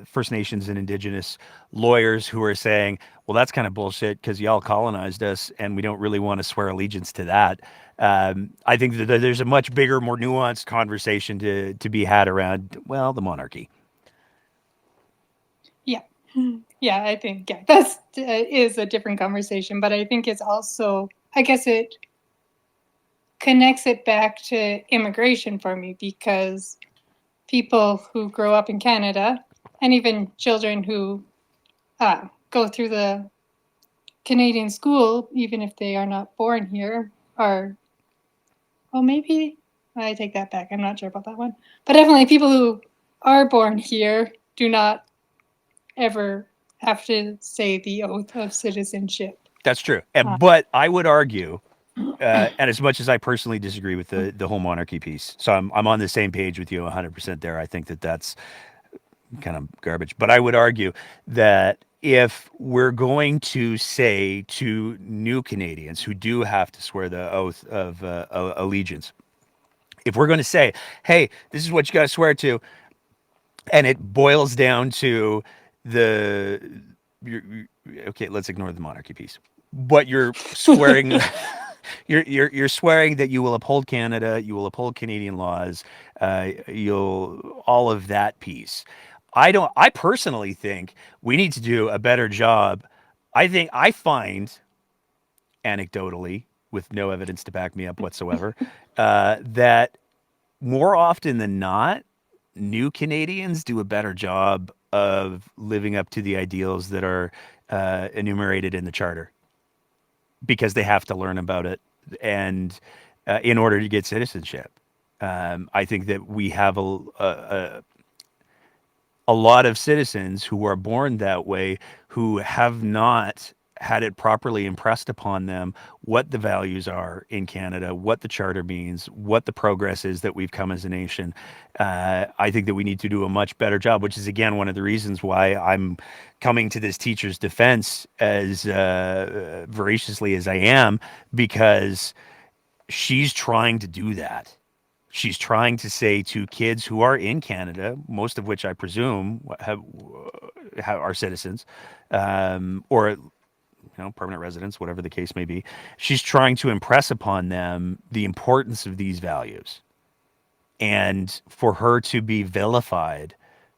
First Nations and Indigenous lawyers who are saying, "Well, that's kind of bullshit because y'all colonized us, and we don't really want to swear allegiance to that." I think that there's a much bigger, more nuanced conversation to be had around, well, the monarchy. Yeah. Yeah, I think that's is a different conversation, but I think it's also, I guess it connects it back to immigration for me, because people who grow up in Canada and even children who go through the Canadian school, even if they are not born here, are, well, maybe I take that back. I'm not sure about that one. But definitely people who are born here do not ever have to say the oath of citizenship. That's true. But I would argue, and as much as I personally disagree with the whole monarchy piece, so I'm on the same page with you 100% there. I think that that's kind of garbage. But I would argue that if we're going to say to new Canadians who do have to swear the oath of allegiance, if we're going to say, hey, this is what you got to swear to, and it boils down to okay, let's ignore the monarchy piece, but you're swearing you're swearing that you will uphold Canada, you will uphold Canadian laws, you'll all of that piece. I personally think we need to do a better job. I find anecdotally, with no evidence to back me up whatsoever, that more often than not, new Canadians do a better job of living up to the ideals that are enumerated in the Charter because they have to learn about it and in order to get citizenship. I think that we have a lot of citizens who are born that way who have not had it properly impressed upon them what the values are in Canada, what the Charter means, what the progress is that we've come as a nation. I think that we need to do a much better job, which is, again, one of the reasons why I'm coming to this teacher's defense as voraciously as I am, because she's trying to do that. She's trying to say to kids who are in Canada, most of which I presume are citizens, or permanent residents, whatever the case may be. She's trying to impress upon them the importance of these values, and for her to be vilified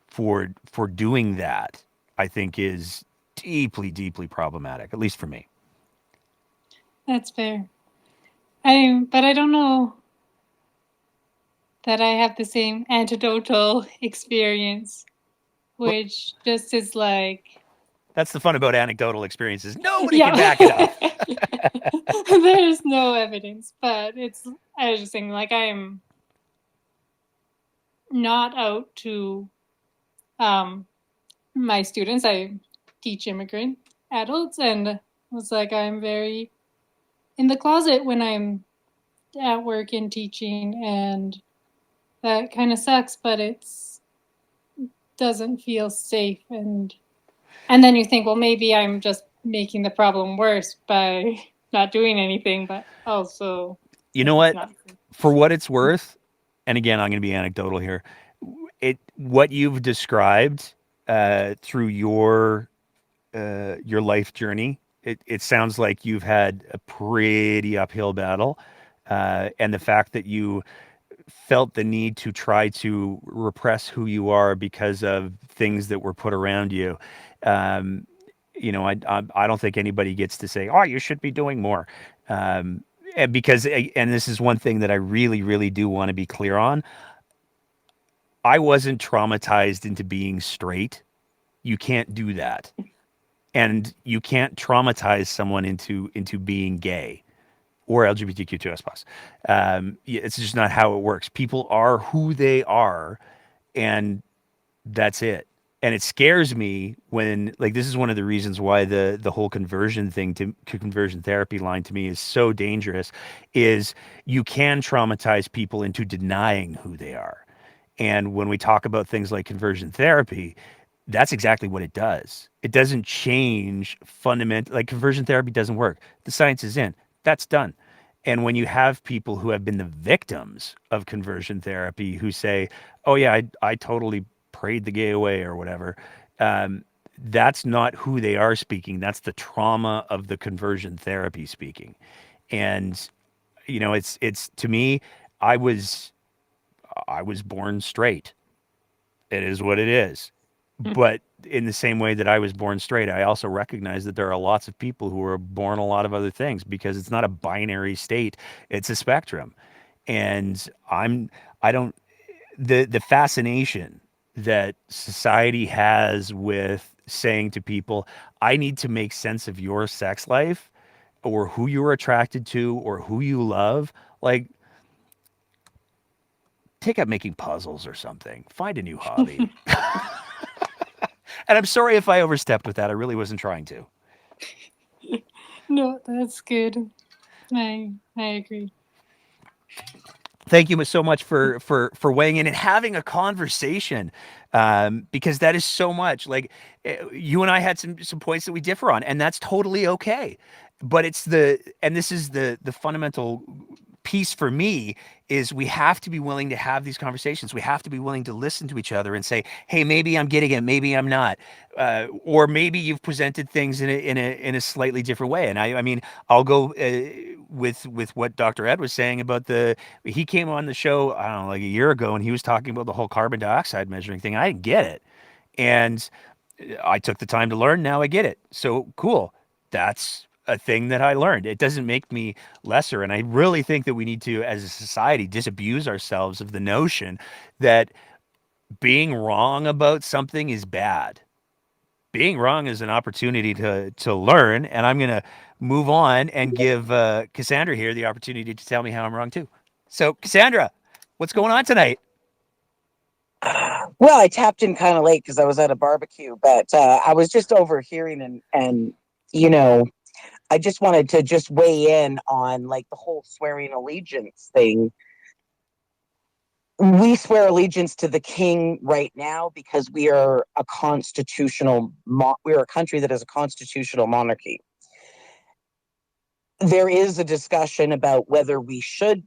for doing that, I think is deeply, deeply problematic, at least for me. That's fair. But I don't know that I have the same anecdotal experience, which just is like. That's the fun about anecdotal experiences. Nobody can back it up. There's no evidence, but I was just saying, like, I'm not out to my students. I teach immigrant adults, and was like, I'm very in the closet when I'm at work and teaching, and that kind of sucks, but doesn't feel safe. And then you think, well, maybe I'm just making the problem worse by not doing anything, but also. You know what? For what it's worth, and again, I'm going to be anecdotal here. What you've described through your life journey, it sounds like you've had a pretty uphill battle, and the fact that you felt the need to try to repress who you are because of things that were put around you. I don't think anybody gets to say, "Oh, you should be doing more," because this is one thing that I really, really do want to be clear on. I wasn't traumatized into being straight. You can't do that, and you can't traumatize someone into being gay or LGBTQ2S+. It's just not how it works. People are who they are, and that's it. And it scares me when, like, this is one of the reasons why the whole conversion therapy line to me is so dangerous, is you can traumatize people into denying who they are. And when we talk about things like conversion therapy, that's exactly what it does. It doesn't change fundamental, like conversion therapy doesn't work. The science is in, that's done. And when you have people who have been the victims of conversion therapy who say, oh yeah, I totally prayed the gay away or whatever, that's not who they are speaking. That's the trauma of the conversion therapy speaking. And, it's to me, I was born straight. It is what it is. But in the same way that I was born straight, I also recognize that there are lots of people who are born a lot of other things, because it's not a binary state. It's a spectrum. And the fascination that society has with saying to people, I need to make sense of your sex life or who you're attracted to or who you love. Like, take up making puzzles or something. Find a new hobby. And I'm sorry if I overstepped with that. I really wasn't trying to. No, that's good. I agree. Thank you so much for weighing in and having a conversation, because that is so much. Like, you and I had some points that we differ on, and that's totally okay. But this is the fundamental piece for me, is we have to be willing to have these conversations. We have to be willing to listen to each other and say, hey, maybe I'm getting it, maybe I'm not, or maybe you've presented things in a slightly different way. And I mean, I'll go with what Dr. Ed was saying about he came on the show, I don't know, like a year ago, and he was talking about the whole carbon dioxide measuring thing. I didn't get it, and I took the time to learn. Now I get it. So cool. That's a thing that I learned. It doesn't make me lesser. And I really think that we need to, as a society, disabuse ourselves of the notion that being wrong about something is bad. Being wrong is an opportunity to learn. And I'm going to move on and give Cassandra here the opportunity to tell me how I'm wrong too. So Cassandra, what's going on tonight? Well, I tapped in kind of late because I was at a barbecue, but I was just overhearing and you know, I just wanted to just weigh in on like the whole swearing allegiance thing. We swear allegiance to the king right now because we are a we're a country that is a constitutional monarchy. There is a discussion about whether we should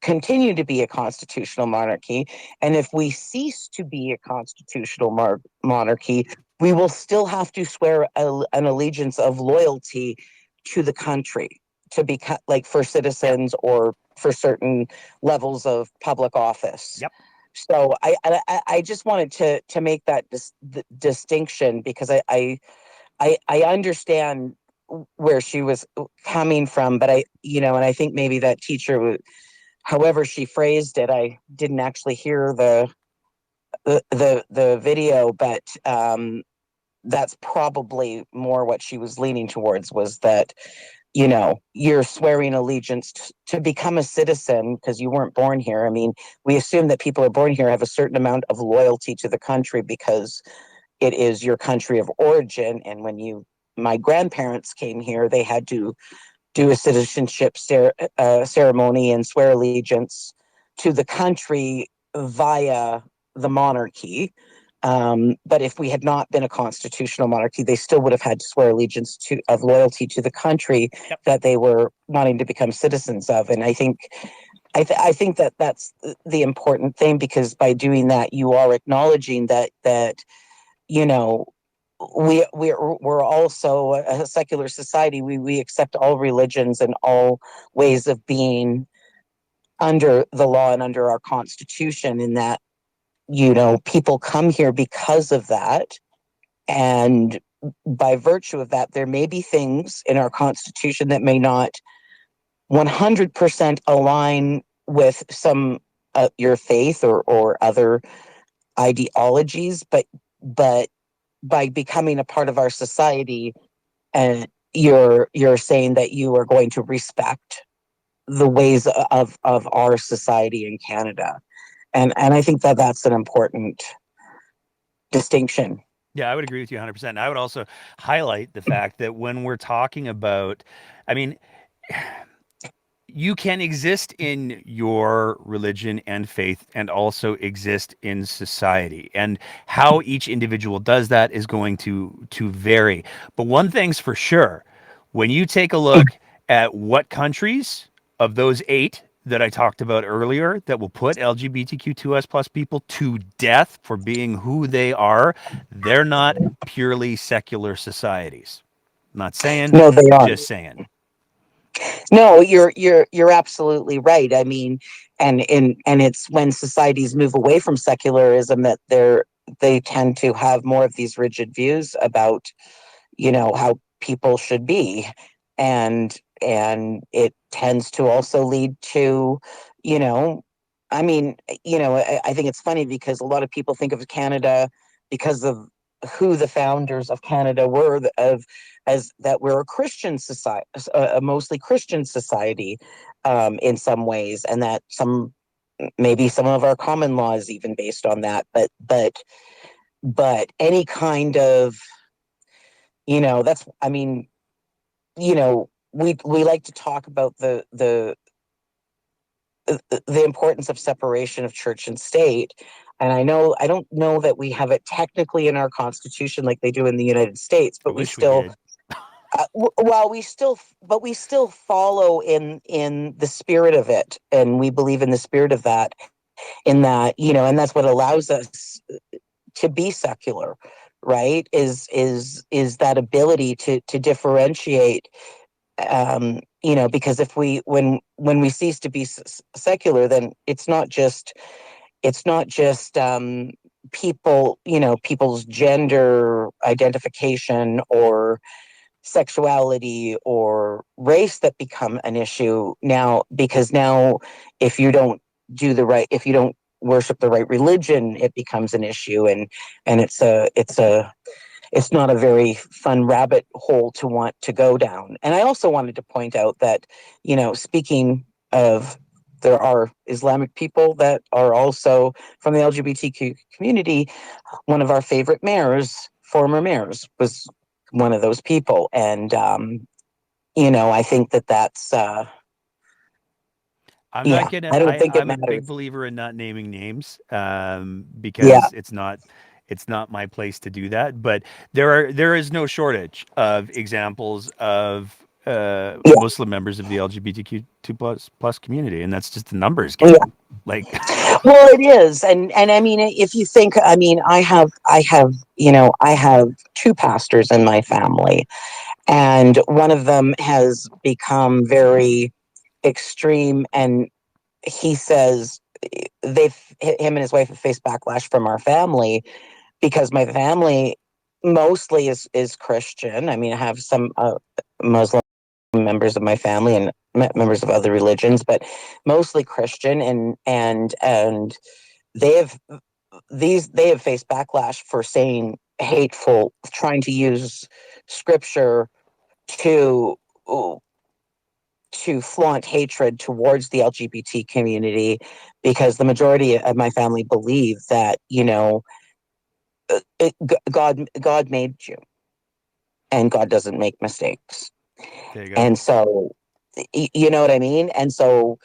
continue to be a constitutional monarchy, and if we cease to be a constitutional monarchy, we will still have to swear an allegiance of loyalty to the country to be like for citizens or for certain levels of public office. Yep. So I just wanted to make that distinction because I understand where she was coming from, but and I think maybe that teacher, however she phrased it, I didn't actually hear the video, but that's probably more what she was leaning towards, was that you're swearing allegiance to become a citizen because you weren't born here. I mean, we assume that people are born here have a certain amount of loyalty to the country because it is your country of origin. And when my grandparents came here, they had to do a citizenship ceremony and swear allegiance to the country via the monarchy. But if we had not been a constitutional monarchy, they still would have had to swear allegiance of loyalty to the country that they were wanting to become citizens of. And I think that that's the important thing, because by doing that, you are acknowledging that we're also a secular society. We accept all religions and all ways of being under the law and under our Constitution, in that people come here because of that. And by virtue of that, there may be things in our Constitution that may not 100% align with some your faith or other ideologies, but by becoming a part of our society, and you're saying that you are going to respect the ways of our society in Canada. And I think that that's an important distinction. Yeah, I would agree with you 100%. And I would also highlight the fact that when we're talking about, I mean, you can exist in your religion and faith and also exist in society. And how each individual does that is going to vary. But one thing's for sure, when you take a look at what countries of those 8 that I talked about earlier that will put LGBTQ2S plus people to death for being who they are, they're not purely secular societies. I'm not saying, no, they aren't. Just saying. No, you're absolutely right. I mean, and it's when societies move away from secularism that they tend to have more of these rigid views about, how people should be. And it tends to also lead to, I mean, I think it's funny because a lot of people think of Canada, because of who the founders of Canada were, as that we're a Christian society, a mostly Christian society, in some ways, and that some maybe some of our common law is even based on that, but any kind of, that's, I mean, we like to talk about the importance of separation of church and state. And I don't know that we have it technically in our constitution like they do in the United States, but we still, we still follow in the spirit of it, and we believe in the spirit of that, in that, and that's what allows us to be secular, right? Is that ability to differentiate, because if when we cease to be secular, then it's not just people, people's gender identification or sexuality or race that become an issue now, because now if you don't if you don't worship the right religion, it becomes an issue, and it's not a very fun rabbit hole to want to go down. And I also wanted to point out that, speaking of, there are Islamic people that are also from the LGBTQ community. One of our favorite former mayors, was one of those people. And, I think that's, I'm yeah, not gonna. I don't think it I'm a big matters. believer in not naming names, because it's not my place to do that. But there is no shortage of examples of Muslim members of the LGBTQ2 plus community, and that's just the numbers game. Like, Well, it is, and I mean, if you think, I mean, I have two pastors in my family, and one of them has become very extreme, and he says him and his wife have faced backlash from our family, because my family mostly is Christian. I mean, I have some Muslim members of my family and members of other religions, but mostly Christian, and they have faced backlash for saying hateful, trying to use scripture to flaunt hatred towards the LGBT community, because the majority of my family believe that, God made you, and God doesn't make mistakes. there you go. And so, you know what I mean? And so,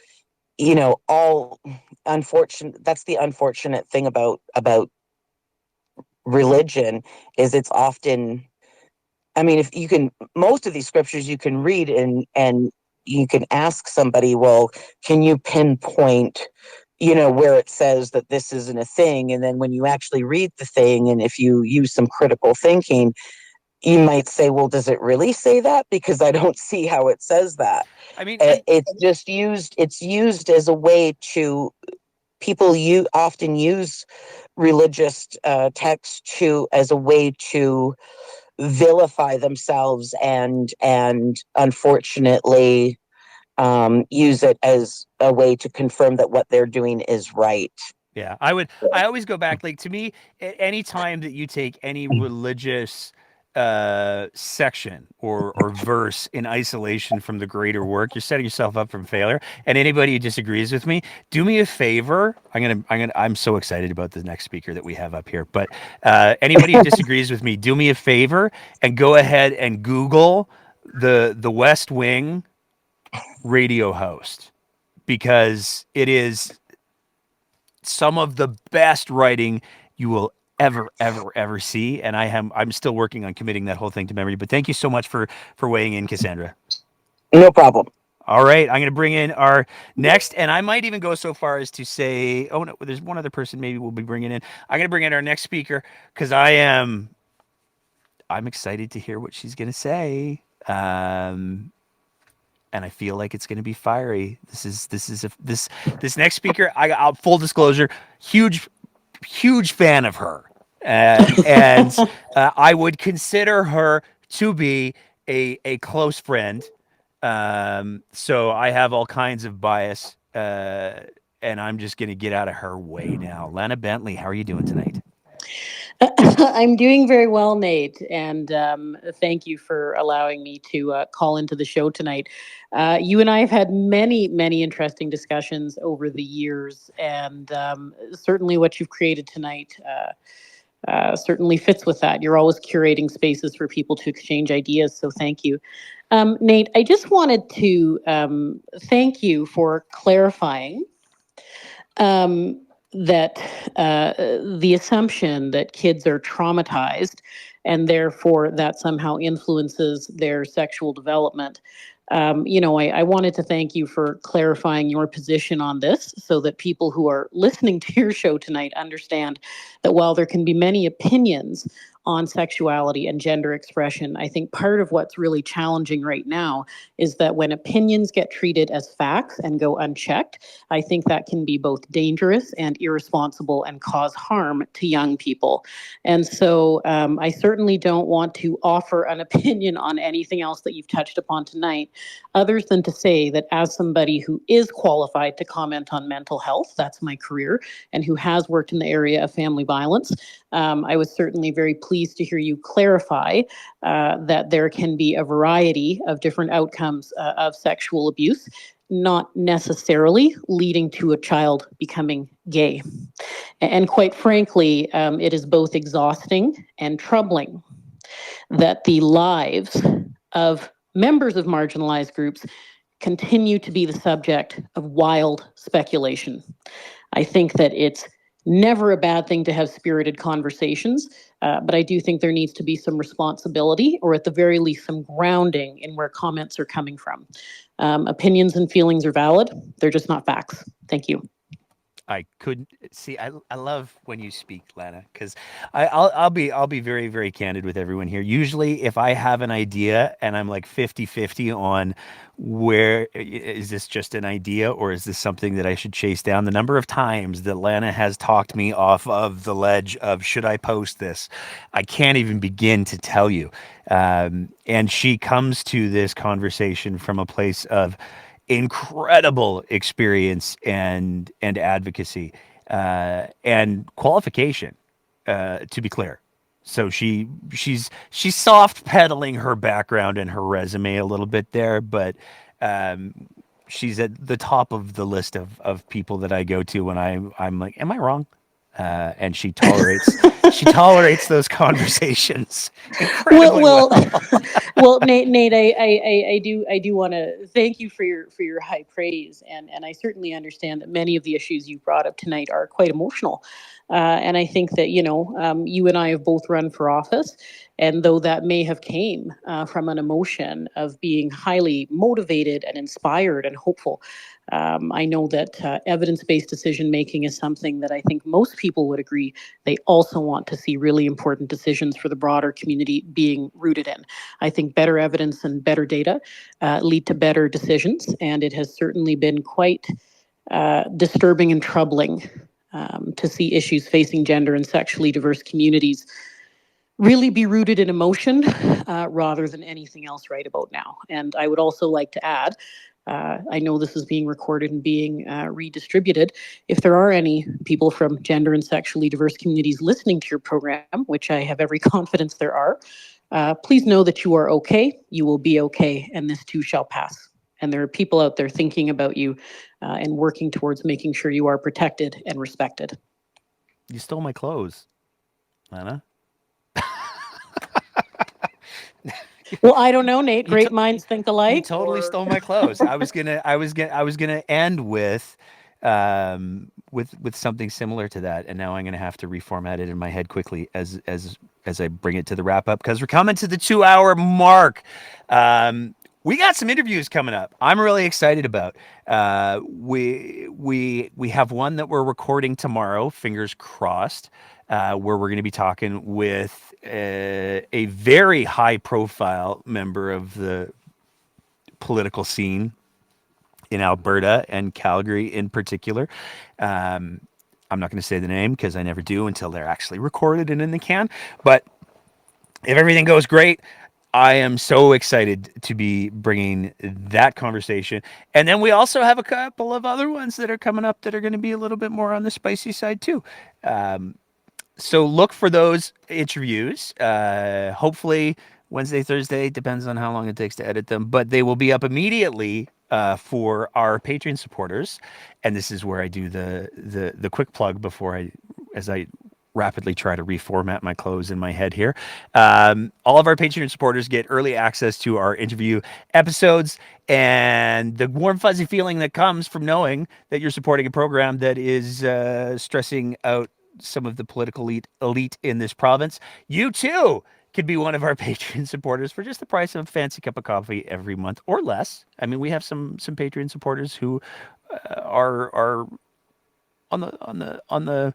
all unfortunate, that's the unfortunate thing about religion, is it's often, I mean, if you can, most of these scriptures you can read, and you can ask somebody, well, can you pinpoint, where it says that this isn't a thing? And then when you actually read the thing, and if you use some critical thinking, you might say, well, does it really say that? Because I don't see how it says that. I mean, It's used as a way to, often use religious texts as a way to vilify themselves, and unfortunately use it as a way to confirm that what they're doing is right. Yeah, I always go back, like, to me, any time that you take any religious section or verse in isolation from the greater work, you're setting yourself up for failure. And anybody who disagrees with me, do me a favor. I'm so excited about the next speaker that we have up here. But anybody who disagrees with me, do me a favor and go ahead and Google the West Wing radio host, because it is some of the best writing you will ever see. And I'm still working on committing that whole thing to memory. But thank you so much for weighing in, Cassandra. No problem. All right, I'm going to bring in our next, and I might even go so far as to say, oh no, there's one other person maybe we'll be bringing in. I'm going to bring in our next speaker, because I'm excited to hear what she's going to say. And I feel like it's going to be fiery. This next speaker. I'll full disclosure, huge fan of her, and I would consider her to be a close friend. So I have all kinds of bias, and I'm just going to get out of her way now. Lana Bentley, how are you doing tonight? I'm doing very well, Nate, and thank you for allowing me to call into the show tonight. You and I have had many, many interesting discussions over the years, and certainly what you've created tonight certainly fits with that. You're always curating spaces for people to exchange ideas, so thank you. Nate, I just wanted to thank you for clarifying that the assumption that kids are traumatized and therefore that somehow influences their sexual development. I wanted to thank you for clarifying your position on this so that people who are listening to your show tonight understand that while there can be many opinions on sexuality and gender expression, I think part of what's really challenging right now is that when opinions get treated as facts and go unchecked, I think that can be both dangerous and irresponsible and cause harm to young people. And so I certainly don't want to offer an opinion on anything else that you've touched upon tonight, other than to say that as somebody who is qualified to comment on mental health, that's my career, and who has worked in the area of family violence, I was certainly very pleased to hear you clarify that there can be a variety of different outcomes of sexual abuse, not necessarily leading to a child becoming gay. And quite frankly, it is both exhausting and troubling that the lives of members of marginalized groups continue to be the subject of wild speculation. I think that it's never a bad thing to have spirited conversations, but I do think there needs to be some responsibility, or at the very least, some grounding in where comments are coming from. Opinions and feelings are valid, they're just not facts. Thank you. I couldn't see. I love when you speak, Lana, because I'll be very, very candid with everyone here. Usually, if I have an idea and I'm like 50-50 on where is this just an idea or is this something that I should chase down, the number of times that Lana has talked me off of the ledge of should I post this, I can't even begin to tell you. And she comes to this conversation from a place of incredible experience and advocacy and qualification, to be clear. So she's soft pedaling her background and her resume a little bit there, but she's at the top of the list of people that I go to when I'm like, am I wrong? And she tolerates those conversations incredibly well. Well, Nate, I do want to thank you for your high praise, and I certainly understand that many of the issues you brought up tonight are quite emotional, and I think that you and I have both run for office, and though that may have came from an emotion of being highly motivated and inspired and hopeful. I know that evidence-based decision making is something that I think most people would agree they also want to see really important decisions for the broader community being rooted in. I think better evidence and better data lead to better decisions, and it has certainly been quite disturbing and troubling to see issues facing gender and sexually diverse communities really be rooted in emotion rather than anything else right about now. And I would also like to add, I know this is being recorded and being redistributed. If there are any people from gender and sexually diverse communities listening to your program, which I have every confidence there are, please know that you are okay, you will be okay, and this too shall pass. And there are people out there thinking about you and working towards making sure you are protected and respected. You stole my clothes, Lana. Well, I don't know, Nate. Great minds think alike. You totally stole my clothes. I was gonna end with something similar to that, and now I'm gonna have to reformat it in my head quickly as I bring it to the wrap up because we're coming to the 2-hour mark. We got some interviews coming up. I'm really excited about. We have one that we're recording tomorrow. Fingers crossed. Where we're going to be talking with a very high-profile member of the political scene in Alberta and Calgary in particular. I'm not going to say the name because I never do until they're actually recorded and in the can. But if everything goes great, I am so excited to be bringing that conversation. And then we also have a couple of other ones that are coming up that are going to be a little bit more on the spicy side too. So look for those interviews. Hopefully Wednesday, Thursday, depends on how long it takes to edit them, but they will be up immediately for our Patreon supporters. And this is where I do the quick plug as I rapidly try to reformat my clothes in my head here. All of our Patreon supporters get early access to our interview episodes and the warm, fuzzy feeling that comes from knowing that you're supporting a program that is stressing out some of the political elite in this province. You too could be one of our Patreon supporters for just the price of a fancy cup of coffee every month or less. I mean, we have some Patreon supporters who are on the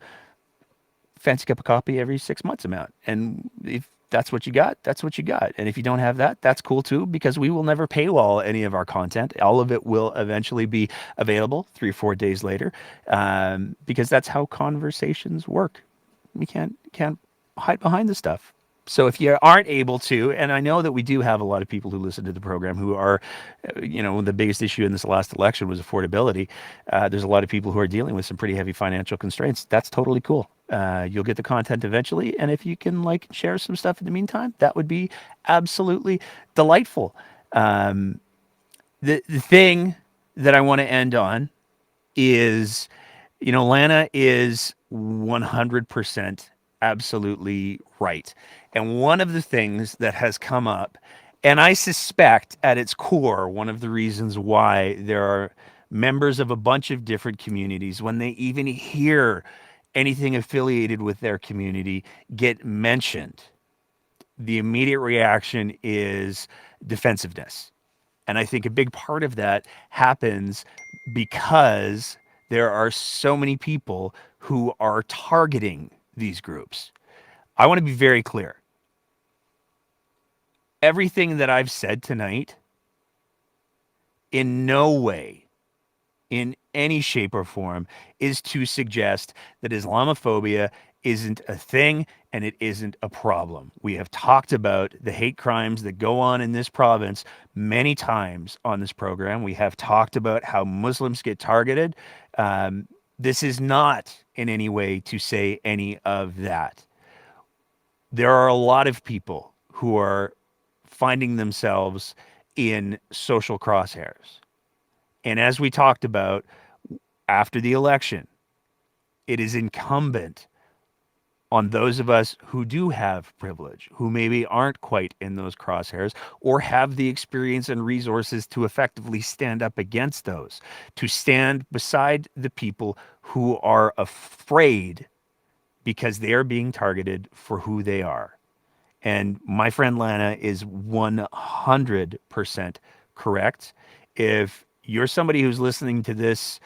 fancy cup of coffee every 6 months amount. And if that's what you got, that's what you got. And if you don't have that, that's cool too, because we will never paywall any of our content. All of it will eventually be available 3 or 4 days later, because that's how conversations work. We can't hide behind the stuff. So if you aren't able to, and I know that we do have a lot of people who listen to the program who are, the biggest issue in this last election was affordability. There's a lot of people who are dealing with some pretty heavy financial constraints. That's totally cool. You'll get the content eventually. And if you can share some stuff in the meantime, that would be absolutely delightful. The thing that I want to end on is, Lana is 100% absolutely right. And one of the things that has come up, and I suspect at its core, one of the reasons why there are members of a bunch of different communities, when they even hear anything affiliated with their community get mentioned, the immediate reaction is defensiveness. And I think a big part of that happens because there are so many people who are targeting these groups. I want to be very clear. Everything that I've said tonight, in no way, in any shape or form, is to suggest that Islamophobia isn't a thing and it isn't a problem. We have talked about the hate crimes that go on in this province many times on this program. We have talked about how Muslims get targeted. This is not in any way to say any of that. There are a lot of people who are finding themselves in social crosshairs. And as we talked about after the election, it is incumbent on those of us who do have privilege, who maybe aren't quite in those crosshairs or have the experience and resources to effectively stand up against those, to stand beside the people who are afraid because they are being targeted for who they are. And my friend Lana is 100% correct. If you're somebody who's listening to this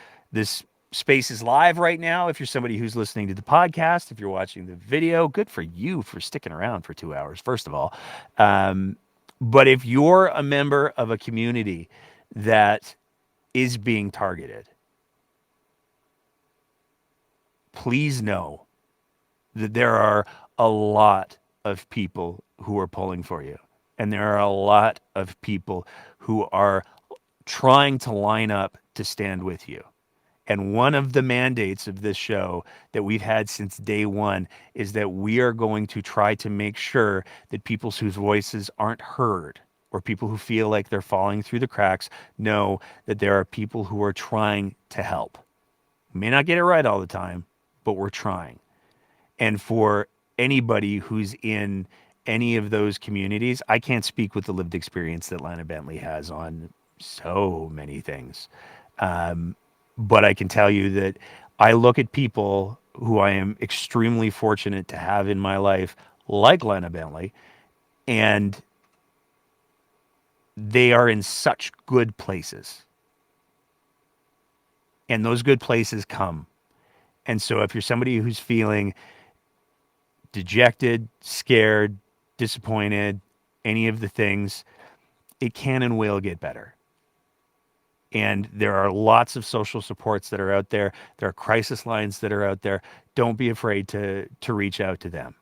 space is live right now, if you're somebody who's listening to the podcast, if you're watching the video, good for you for sticking around for 2 hours, first of all. But if you're a member of a community that is being targeted, please know that there are a lot of people who are pulling for you. And there are a lot of people who are trying to line up to stand with you. And one of the mandates of this show that we've had since day one is that we are going to try to make sure that people whose voices aren't heard or people who feel like they're falling through the cracks know that there are people who are trying to help. We may not get it right all the time, but we're trying. And for anybody who's in any of those communities, I can't speak with the lived experience that Lana Bentley has on so many things. But I can tell you that I look at people who I am extremely fortunate to have in my life, like Lana Bentley, and they are in such good places. And those good places come. And so if you're somebody who's feeling dejected, scared, disappointed, any of the things, it can and will get better. And there are lots of social supports that are out there. There are crisis lines that are out there. Don't be afraid to reach out to them,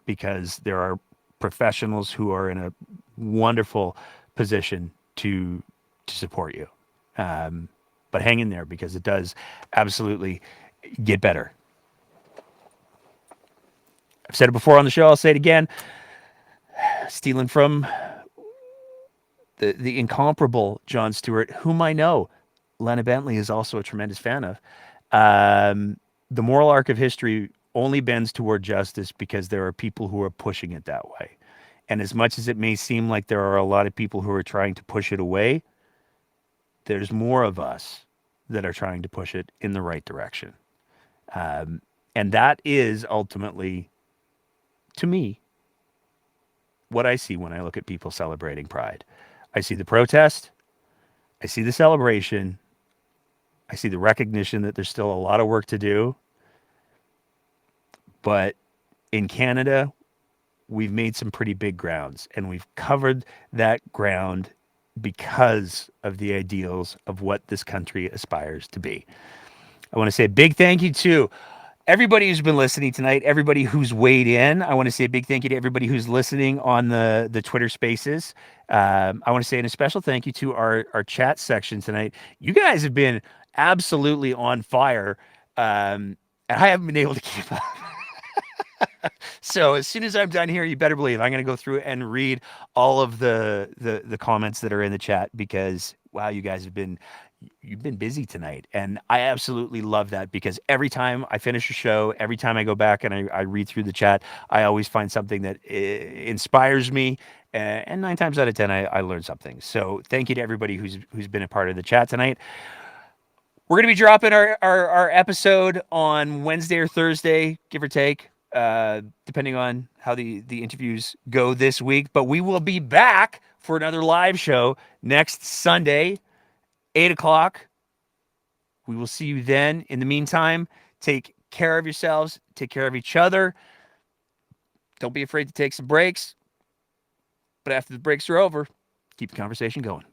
because there are professionals who are in a wonderful position to support you. But hang in there, because it does absolutely get better. I've said it before on the show. I'll say it again. Stealing from the incomparable Jon Stewart, whom I know Lena Bentley is also a tremendous fan of. The moral arc of history only bends toward justice because there are people who are pushing it that way. And as much as it may seem like there are a lot of people who are trying to push it away, there's more of us that are trying to push it in the right direction. And that is ultimately, to me, what I see when I look at people celebrating Pride. I see the protest. I see the celebration. I see the recognition that there's still a lot of work to do. But in Canada, we've made some pretty big grounds, and we've covered that ground because of the ideals of what this country aspires to be. I want to say a big thank you to everybody who's been listening tonight, everybody who's weighed in. I want to say a big thank you to everybody who's listening on the Twitter Spaces. I want to say a special thank you to our chat section tonight. You guys have been absolutely on fire, and I haven't been able to keep up. So as soon as I'm done here, you better believe I'm going to go through and read all of the comments that are in the chat, because wow, you guys you've been busy tonight, and I absolutely love that, because every time I finish a show, every time I go back and I read through the chat, I always find something that inspires me, and 9 times out of 10 I learn something. So thank you to everybody who's been a part of the chat tonight. We're going to be dropping our episode on Wednesday or Thursday, give or take, depending on how the interviews go this week. But we will be back for another live show next Sunday, 8 o'clock. We will see you then. In the meantime, take care of yourselves. Take care of each other. Don't be afraid to take some breaks. But after the breaks are over, keep the conversation going.